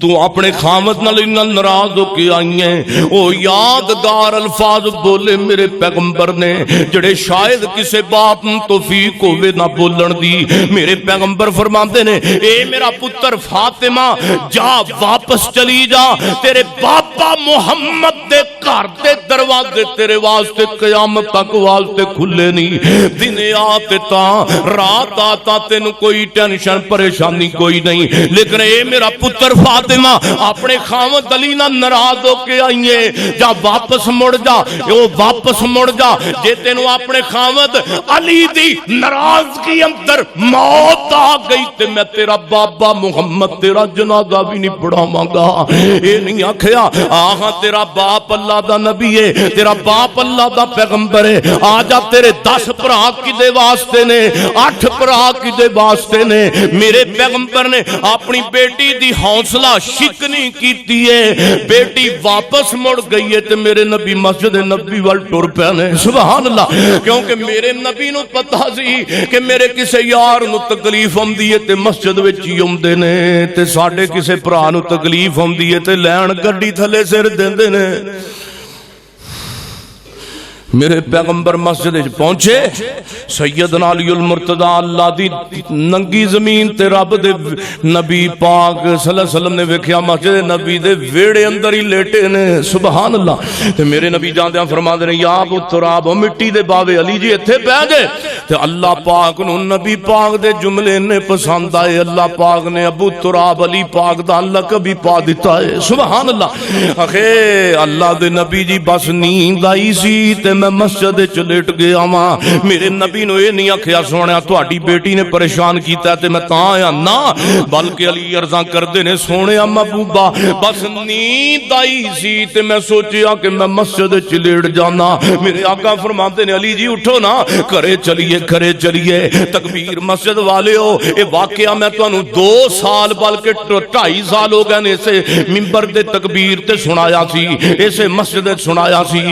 تو اپنے خامد نال ناراض ہو کے آئی ہیں او یادگار الفاظ بولے میرے پیغمبر نے جڑے شاید کسے باپ توفیق ہوئے نہ بولن دی میرے پیغمبر فرماندے نے اے میرا پتر فاطمہ جا واپس چلی جا تیرے باپا محمد دے گھر دے دروازے تیرے واسطے قیامت تک واسطے کھلے نہیں دن آتے تاں رات آتا تینوں کوئی ٹینشن پریشانی کوئی نہیں لیکن اے میرا پتر فاطمہ اپنے خامد علی نہ ناراض ہو کے آئیے جا واپس مڑ جا واپس مڑ جا جے تینوں اپنے خامد علی دی ناراضگی اندر موت آ گئی تے میں تیرا بابا محمد تیرا جنازہ بھی نہیں پڑھاواں گا اے نہیں آکھیا آہاں تیرا باپ اللہ دا نبی ہے تیرا باپ اللہ دا پیغمبر ہے آجا تیرے 10 بھرا کدے واسطے نے 8 بھرا کدے واسطے نے میرے پیغمبر نے اپنی بیٹی دی حوصلہ شکنی کیتی ہے بیٹی واپس مڑ گئی ہے تے میرے نبی مسجد نبی وال ٹر پے نے سبحان اللہ کیونکہ میرے نبی نو پتہ سی کہ میرے کسے یار نو تکلیف ہوندی ہے تے مسجد وچ ہی ہوندے نے تے ساڈے کسے بھرا نو تکلیف ہوندی ہے تے لین گڈی تھلے سر دیندے نے میرے پیغمبر مسجد پہنچے سیدنا علی المرتضی اللہ دی ننگی زمین تے رب دے نبی پاک صلی اللہ علیہ وسلم نے ویکھیا مسجد نبی دے ویڑے اندر ہی لیٹے نے سبحان اللہ تے میرے نبی جاندیاں فرماندے نے یا ابو تراب مٹی دے باوے علی جی ایتھے بیٹھ گئے تے اللہ پاک نو نبی پاک دے جملے نے پسند آئے اللہ پاک نے ابو تراب علی پاک دا لقب بھی پا دیتا ہے سبحان اللہ اخے اللہ دے نبی جی بس نیند آئی سی تے میں مسجد چ لیٹ گیا واں میرے نبی نو اے نہیں آکھیا سونیا تہاڈی بیٹی نے پریشان کیتا تے میں تاں آیا نا بلکہ علی عرضاں کردے نے سونیا محبوبہ بس نیند آئی سی تے میں سوچیا کہ میں مسجد چ لیٹ جانا میرے آقا فرماتے نے علی جی اٹھو نا کرے چلیے تکبیر مسجد والے ہو اے واقعہ میں تانوں 2 سال بلکہ 2.5 سال ہو گئے نے اسے منبر دے تکبیر تے سنایا سی اسے مسجد سنایا سی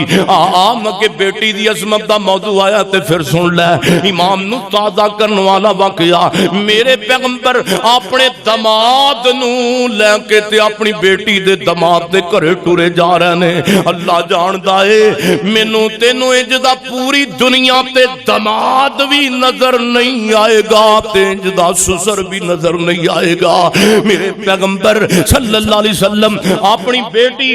مگے بیٹی دی عظمت دا موضوع آیا تے پھر سن لے امام نو تازہ کرن والا واقعہ میرے پیغمبر اپنے دماد نو لے کے تے اپنی بیٹی دے دماد دے گھرے ٹرے جا رہے نے اللہ جاندا اے مینوں تینوں اجدا پوری دنیا تے دماد بھی نظر نہیں آئے گا تے اجدا سسر بھی نظر نہیں آئے گا میرے پیغمبر صلی اللہ علیہ وسلم اپنی بیٹی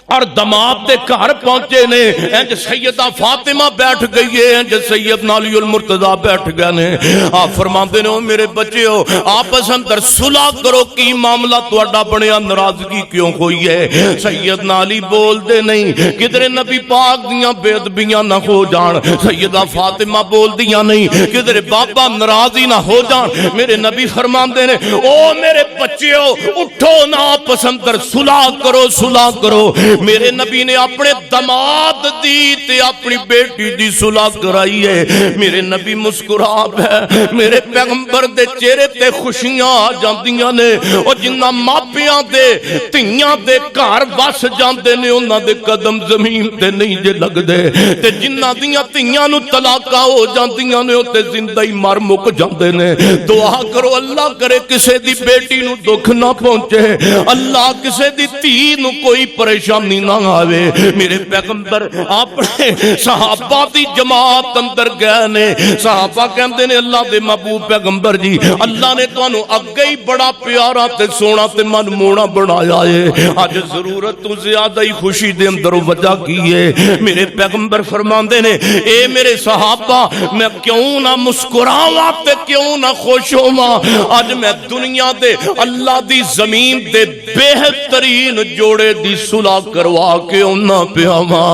اور دماد دے گھر پہنچے نے انج سیدہ فاطمہ بیٹھ گئی ہے انج سیدنا علی المرتضی بیٹھ گئے نے آپ فرماندے نے او میرے بچے ہو آپس اندر صلح کرو کی معاملہ تہاڈا بنیا ناراضگی کیوں ہوئی ہے سیدنا علی بول دے نہیں کدھر نبی پاک دیاں بے ادبیاں نہ ہو جان سیدہ فاطمہ بول دیاں نہیں کدھر بابا ناراضی نہ ہو جان میرے نبی فرماندے نے او میرے بچے ہو اٹھو نا آپس اندر صلح کرو میرے نبی نے اپنے دماد دی تے اپنی بیٹی دی صلح کرائی ہے میرے نبی مسکرا ہے میرے پیغمبر دے چہرے تے خوشیاں آ جاندیاں نے او جنہ ماپیاں دے تیاں دے گھر وس جاندے نے انہاں دے قدم زمین تے نہیں جے لگ دے تے جنہ دیاں تیاں نو طلاقاں ہو جاندیاں نے او تے زندہ ہی مر مک جاندے نے دعا کرو اللہ کرے کسے دی بیٹی نو دکھ نہ پہنچے اللہ کسے دی تھی نو کوئی پریشان نہ آوے میرے پیغمبر اپنے صحابہ دی جماعت اندر گئے نے صحابہ کہندے نے اللہ دے محبوب پیغمبر جی اللہ نے تانوں اگے ہی بڑا پیارا تے سونا تے من مونا بنایا ہے اج ضرورت تو زیادہ ہی خوشی دے اندر وجہ کی ہے میرے پیغمبر فرماندے نے اے میرے صحابہ میں کیوں نہ مسکراواں تے کیوں نہ خوش ہوواں اج میں دنیا دے اللہ دی زمین دے بہترین جوڑے دی صلح کروا کے انہاں پیاواں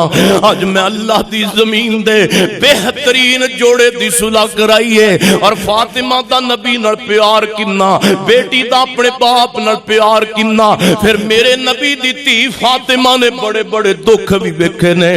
اج میں اللہ دی زمین دے بہترین جوڑے دی صلح کرائی ہے اور فاطمہ دا نبی نال پیار کنا بیٹی دا اپنے باپ نال پیار کنا پھر میرے نبی دی تھی فاطمہ نے بڑے بڑے دکھ بھی ویکھے نے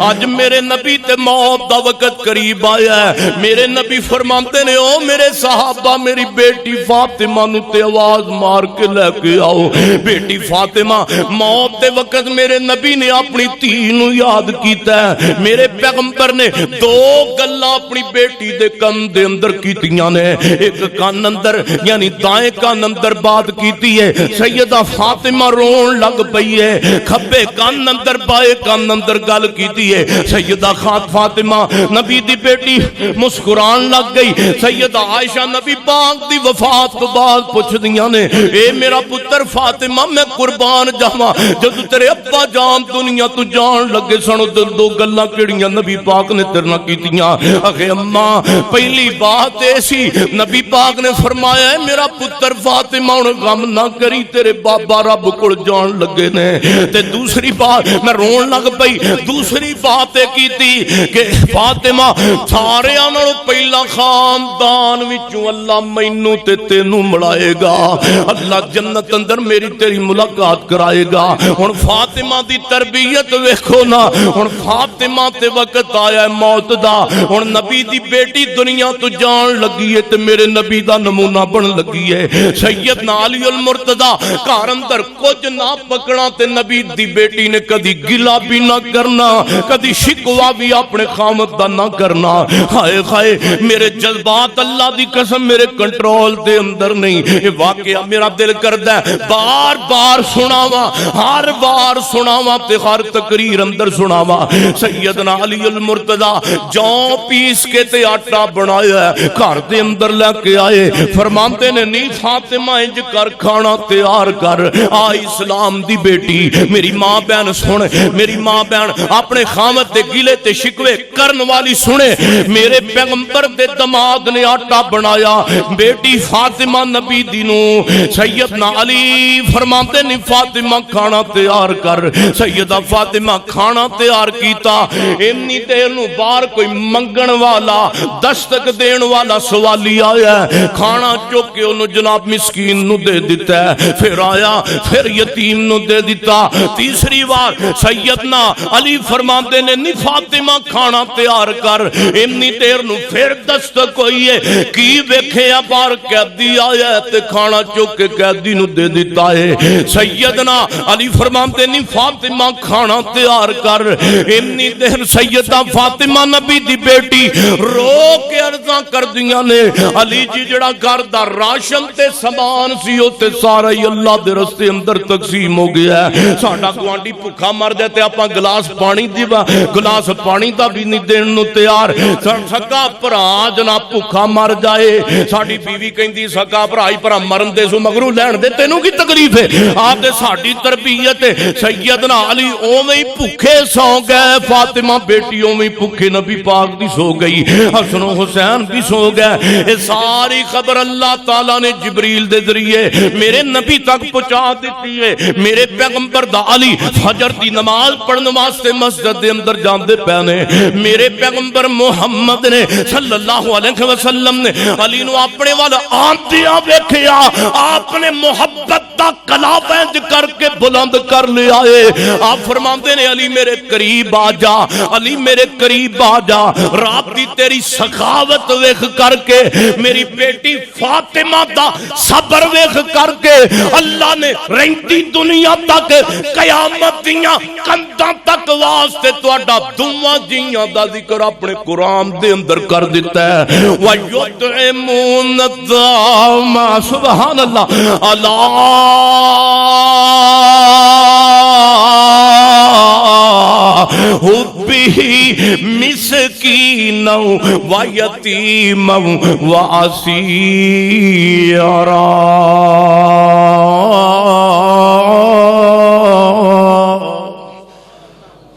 اج میرے نبی تے موت دا وقت قریب آیا ہے میرے نبی فرماندے نے او میرے صحابہ میری بیٹی فاطمہ نو تے آواز مار کے لے کے آؤ بیٹی فاطمہ موت دے وقت میرے نبی نے اپنی تھی نو یاد کیتا ہے میرے پیغمبر نے 2 گلاں اپنی بیٹی دے کان دے اندر کیتیاں نے ایک کان اندر یعنی دائیں کان اندر بات کیتی ہے سیدہ فاطمہ رون لگ پئی ہے کھبے کان اندر بائیں کان اندر گل کیتی ہے سیدہ فاطمہ نبی دی بیٹی مسکران لگ گئی سیدہ عائشہ نبی پاک دی وفات تو بعد پوچھ دیاں نے اے میرا پتر فاطمہ میں قربان جاواں جدوں تیرے ابا جان دنیا تو جان لگے سنو 2 گلاں کیڑیاں نبی پاک نے تیرے نال کیتیاں اخے اماں پہلی بات ایسی نبی پاک نے فرمایا ہے میرا پتر فاطمہ ہن غم نہ کری تیرے بابا رب کول جان لگے نے تے دوسری بات میں رون لگ پئی دوسری بات اے کیتی کہ فاطمہ سارے نالوں پہلا خاندان وچوں اللہ مینوں تے تینوں ملائے گا اللہ جنت اندر میری تیری ملاقات کرائے گا ہن فاطمہ دی تربیت ویکھو نا ہن فاطمہ تے وقت آیا ہے موت دا ہن نبی دی بیٹی دنیا تو جان لگی ہے تے میرے نبی دا نمونہ بن لگی ہے سیدنا علی المرتضی گھر اندر کچھ نہ پکڑا تے نبی دی بیٹی نے کدی گلا بھی نہ کرنا کدی شکوا بھی اپنے خامد دا نہ کرنا ہائے ہائے میرے جذبات اللہ دی قسم میرے کنٹرول دے اندر نہیں یہ واقعہ میرا دل کردا ہے بار بار سناواں ہر بار سناواں تے ہر تقریر اندر سناواں سیدنا علی المرتضی جو پیس کے تے آٹا بنایا ہے گھر دے اندر لے کے آئے فرماندے نے نی فاطمہ انج کر کھانا تیار کر آ اسلام دی بیٹی میری ماں بہن سن میری ماں بہن اپنے خامد دے گلے تے شکوے کرن والی سنے میرے پیغمبر دے دماغ نے آٹا بنایا بیٹی فاطمہ نبی دینو سیدنا علی فرماندے نے فاطمہ کھانا تیار کر سیدہ فاطمہ کھانا تیار کیتا انی دیر نو باہر کوئی منگن والا دستک دین والا سوالی آیا ہے کھانا چوک کے انہوں جناب مسکین نو دے دیتا ہے پھر آیا پھر یتیم نو دے دیتا تیسری بار سیدنا علی فرماندے نے نی فاطمہ کھانا تیار کر انی دیر نو پھر دستک ہوئی ہے کی ویکھے باہر قیدی آیا ہے تے کھانا چوک کے قیدی نو دے دیتا ہے سیدنا علی فرماندے نی فاطمہ کھانا تیار کر انی دیر سیدہ فاطمہ نبی دی بیٹی رو کے عرضاں کر دیاں نے علی جی جڑا گھر دا راشن تے سامان سی او تے سارا ہی اللہ دے رستے اندر تقسیم ہو گیا ہے ساڈا گوانڈی بھوکا مر جائے تے آپاں گلاس پانی دیوا گلاس پانی دا بھی نہیں دین نو تیار سکا بھرا جناب بھوکا مر جائے ساڈی بیوی کہندی سکا بھرائی بھرا مرن دے سو مگروں لین دے تینوں کی تکلیف ہے آپ دے ساڈی تربیت سیدنا علی اوویں ہی بھوکے سو گئے فاطمہ بیٹی اوویں ہی بھوکے نبی پاک دی سو گئی حسن و حسین بھی سو گئے یہ ساری خبر اللہ تعالیٰ نے جبریل دے ذریعے میرے نبی تک پہنچا دیتی ہے میرے پیغمبر دا علی فجر دی نماز پڑھنے واسطے مسجد دے اندر جاندے پہنے میرے پیغمبر محمد نے صلی اللہ علیہ وسلم نے علی نو اپنے والا آنتیاں ویکھیا آپ نے محبت دا کلا پینج کر کے بلند کر لے آئے آپ فرماندے نے علی میرے قریب آ جا علی میرے قریب آ جا رات دی تیری سخاوت ویکھ کر کے میری بیٹی فاطمہ دا صبر ویکھ کر کے اللہ نے رہندی دنیا تک قیامت دیاں کنداں تک واسطے تہاڈا دعا جیاں دا ذکر اپنے قرآن دے اندر کر دیتا ہے وَيُطْعِمُونَ الطَّعَامَ سبحان اللہ حُبِّهِ مِسْكِينًا وَيَتِيمًا وَأَسِيرًا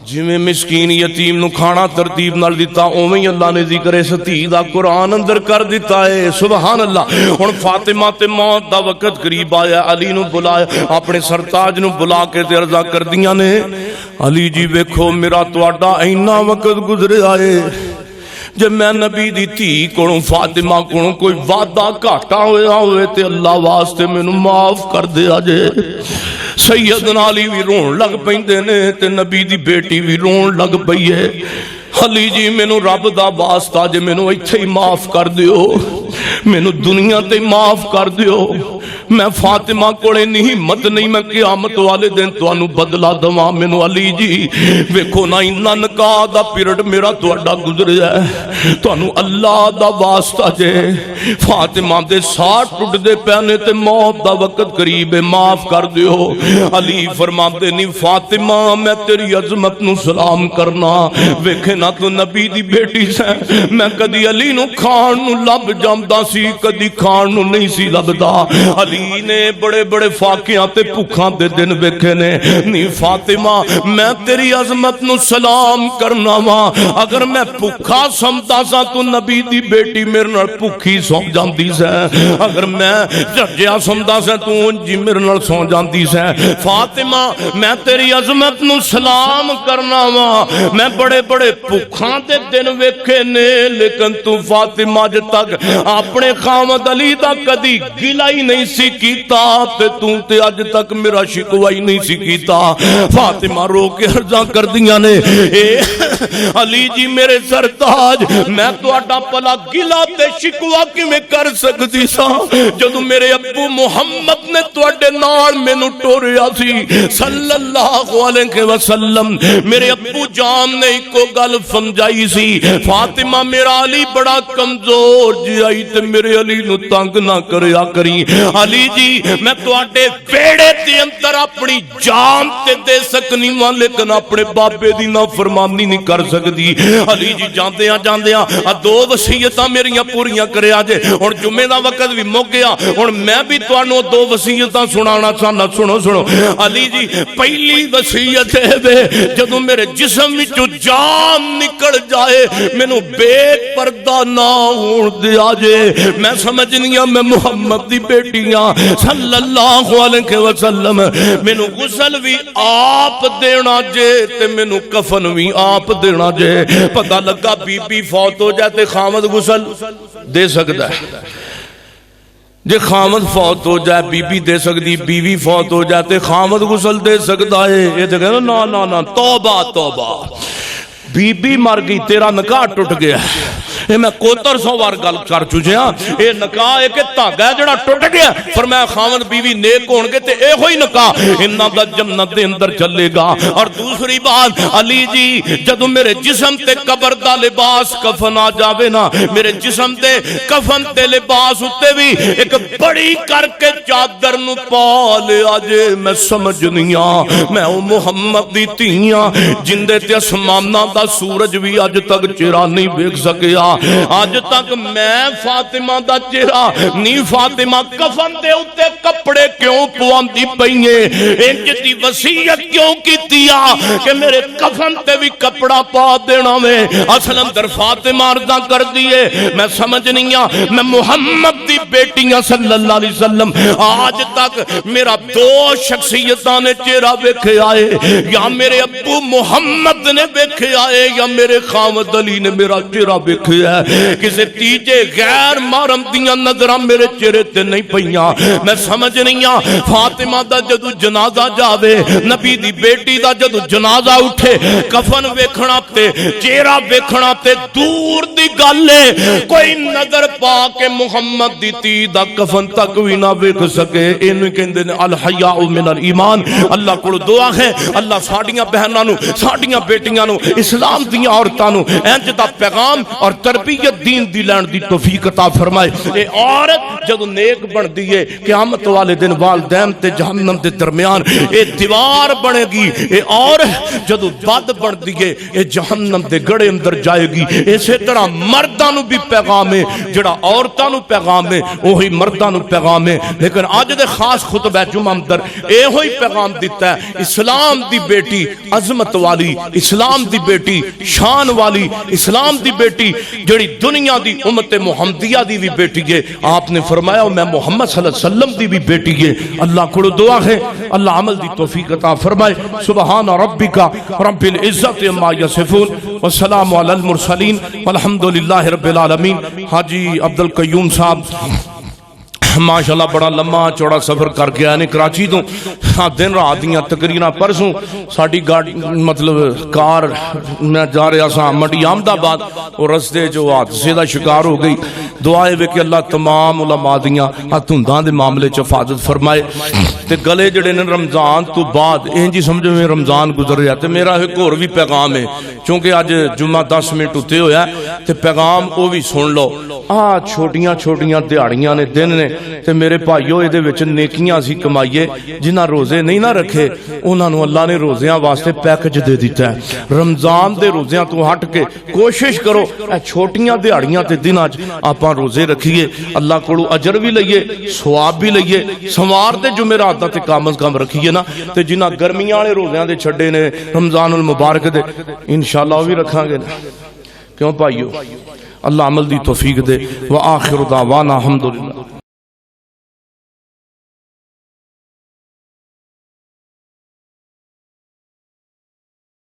جویں مسکین یتیم نو کھانا ترتیب نال دیتا اوویں ہی اللہ نے ذکر اس دھی دا قرآن اندر کر دیتا ہے سبحان اللہ ہن فاطمہ تے موت دا وقت قریب آیا علی نو بلایا اپنے سرتاج نو بلا کے تے عرضاں کردیاں نے علی جی ویکھو میرا تہاڈا اینا وقت گزریا ہے جب میں نبی دی تھی کونوں فاطمہ کونوں کوئی وعدہ گھاٹا ہویا ہوئے تے اللہ واسطے مینوں معاف کر دیا جے سیدنا علی بھی رون لگ پیندے نے تے نبی دی بیٹی بھی رون لگ پئی ہے علی جی مینوں رب دا واسطہ جے مینوں ایتھے ہی معاف کر دیو مینوں دنیا تے معاف کر دیو میں فاطمہ کوڑے نہیں ہمت نہیں میں قیامت والے دن تانوں بدلہ دواں مینوں علی جی ویکھو نا انہاں نکاح دا پیریڈ میرا تہاڈا گزریا ہے تانوں اللہ دا واسطہ جے فاطمہ دے ساہ ٹُٹدے پینے تے موت دا وقت قریب ہے معاف کر دیو علی فرماندے نہیں فاطمہ میں تیری عظمت نو سلام کرنا ویکھے نہ تو نبی دی بیٹی سے میں کدی علی نو کھان نو لب جامدا سی کدی کھان نو نہیں سی لبدا علی نے بڑے بڑے فاقیاں تے بھوکاں دے دن ویکھے نے نہیں فاطمہ میں تیری عظمت نو سلام کرنا وا اگر میں بھوکا سمدا سا تو نبی دی بیٹی میرے نال بھوکھی سو جاندی سے اگر میں جھجیا سمدا سا تو جی میرے نال سو جاندی سے فاطمہ میں تیری عظمت نو سلام کرنا وا میں بڑے بڑے بھوکاں دے دن ویکھے نے لیکن تو فاطمہ اج تک اپنے خامد علی دا کدی گلا ہی نہیں سی کیتا تے تو تے اج تک میرا شکوہ ہی نہیں سی کیتا فاطمہ رو کے عرضاں کر دیاں نے اے علی جی میرے سرتاج میں تہاڈا پلا گلا تے شکوہ کیویں کر سکتی سا جدوں میرے ابو محمد محمد نے تواڈے نال مینوں ٹوریا سی صلی اللہ علیہ وسلم. میرے ابو جان نے ایکو گل سمجھائی سی فاطمہ میرا علی بڑا کمزور جی آئی تے میرے علی نو تنگ نہ کریا کری. علی جی میں تواڈے بیڑے دے اندر اپنی جان تے دے سکنی وا لیکن اپنے بابے دی نافرمانی نہیں کر سکدی. علی جی جاندیاں جاندیاں دو وصیتاں میریاں پوریاں کریا جے. ہن جمعے دا وقت بھی مک گیا, ہن میں بھی تانوں دو وصیتاں سنانا چاہنا. سنو سنو علی جی پہلی وصیت ہے جدوں میرے جسم وچوں جان نکل جائے مینوں بے پردہ نہ ہون دیا جے. میں سمجھنی ہاں میں محمد دی بیٹیاں صلی اللہ علیہ وسلم. مینوں غسل بھی آپ دینا جے تے مینوں کفن بھی آپ دینا جے. پتہ لگا بی بی فوت ہو جائے تے خامد غسل دے سکتا ہے. جے خامد فوت ہو جائے بی بی دے سکتی, بیوی فوت ہو جائے تے خامد غسل دے سکتا ہے. یہ تے کہنا نا نا نا توبہ توبہ, بی بی مر گئی تیرا نکاح ٹوٹ گیا. یہ میں کوتر سو بار گل کر چکے ہاں. یہ نکاح ایک دھاگا ہے جڑا ٹوٹ گیا. فرمایا خاوند بیوی نیک ہون گے تے اے ہوئی نکاح انہاں دا جنت دے اندر چلے گا. اور دوسری بات علی جی جدوں میرے جسم تے قبر دا لباس کفن آ جاوے نا, میرے جسم تے کفن تے لباس اتے بھی ایک بڑی کر کے چادر نو پا لیا جے. میں سمجھنی ہاں میں او محمد دی تیاں جندے تے اسماناں دا سورج بھی اج تک چہرہ نہیں ویکھ سکیا. آج تک میں فاطمہ دا چہرہ نہیں. فاطمہ کفن دے اتے کپڑے کیوں پواندی پئیے, انج دی وصیت کیوں کیتیا کہ میرے کفن تے بھی کپڑا پا دینا میں. اصل اندر فاطمہ عرضاں کر دیے میں سمجھ نہیں ہاں میں محمد دی بیٹیاں صلی اللہ علیہ وسلم آج تک میرا دو شخصیتاں نے چہرہ ویکھے آئے, یا میرے ابو محمد نے ویکھے آئے یا میرے خاوند علی نے میرا چہرہ ویکھے ہے. کسی تیجے غیر محرم دیاں نظراں میرے چہرے تے نہیں پئیاں. میں سمجھ نہیں ہاں فاطمہ دا جدو جنازہ جاوے, نبی دی بیٹی دا جدو جنازہ اٹھے, کفن ویکھنا تے چہرہ ویکھنا تے دور دی گل ہے. کوئی نظر پا کے محمد دی تی دا کفن تک بھی نہ ویکھ سکے. اینو کہندے نے الحیاء من الایمان. اللہ کول دعا ہے اللہ ساڈیاں بہناں نو ساڈیاں بیٹیاں نو اسلام دیاں عورتاں نو انج دا پیغام اور تربیت دین دی لین دی توفیق عطا فرمائے. اے عورت جدو نیک بن دیئے قیامت والے دن والدین تے جہنم دے درمیان اے دیوار بنے گی. اے عورت جدو بد بن دیئے اے جہنم دے گڑے اندر جائے گی. اسی طرح مردانو بھی پیغام ہے جڑا عورتانو پیغام ہے وہی مردانو پیغام ہے. لیکن آج دے خاص خطبہ جمعہ اندر اے ہوئی پیغام دیتا ہے اسلام دی بیٹی عظمت والی, اسلام دی بیٹی شان والی, اسلام دی بیٹی جڑی دنیا دی امت محمدیہ دی بھی بیٹی ہے. آپ نے فرمایا میں محمد صلی اللہ علیہ وسلم دی بھی بیٹی ہے. اللہ کو دعا ہے اللہ عمل دی توفیق عطا فرمائے. سبحان ربک رب العزت عما یصفون والسلام علی المرسلین والحمدللہ رب العالمین. حاجی عبدالقیوم صاحب ماشاءاللہ بڑا لمبا چوڑا سفر کر کے آئے نے کراچی تو. دن رات دیاں تقریرا پرسوں ساڑی گاڑی مطلب کار میں جا رہا سا منڈی احمد آباد اور رستے جو حادثے دا شکار ہو گئی. دعائے وے کہ اللہ تمام علماء دیاں دھنداں دے معاملے چ حفاظت فرمائے. تے گلے جڑے نے رمضان تو بعد انج سمجھو میں رمضان گزر رہا تے میرا ایک اور بھی پیغام ہے چونکہ اج جمعہ 10 منٹ اتے ہویا تے پیغام او بھی سن لو. چھوٹیاں چھوٹیاں دیہڑیاں نے دن نے تے میرے بھائیو اے دے وچ نیکیاں اسی کمائیے. جنہاں روزے نہیں نہ رکھے انہاں نو اللہ نے روزیاں واسطے پیکج دے دیتا ہے. رمضان دے روزیاں تو ہٹ کے کوشش کرو اے چھوٹیاں دیہڑیاں تے دناں وچ آپاں روزے رکھیے. اللہ کولوں اجر بھی لئیے ثواب بھی لئیے. سوار دے جمعرات دا تے کم از کم رکھیے نا. تے جنہاں گرمیاں والے روزیاں دے چھڈے نے رمضان المبارک دے انشاءاللہ وہ بھی رکھاں گے نا. کیوں بھائیو اللہ عمل دی توفیق دے. وآخر دعوانا الحمدللہ.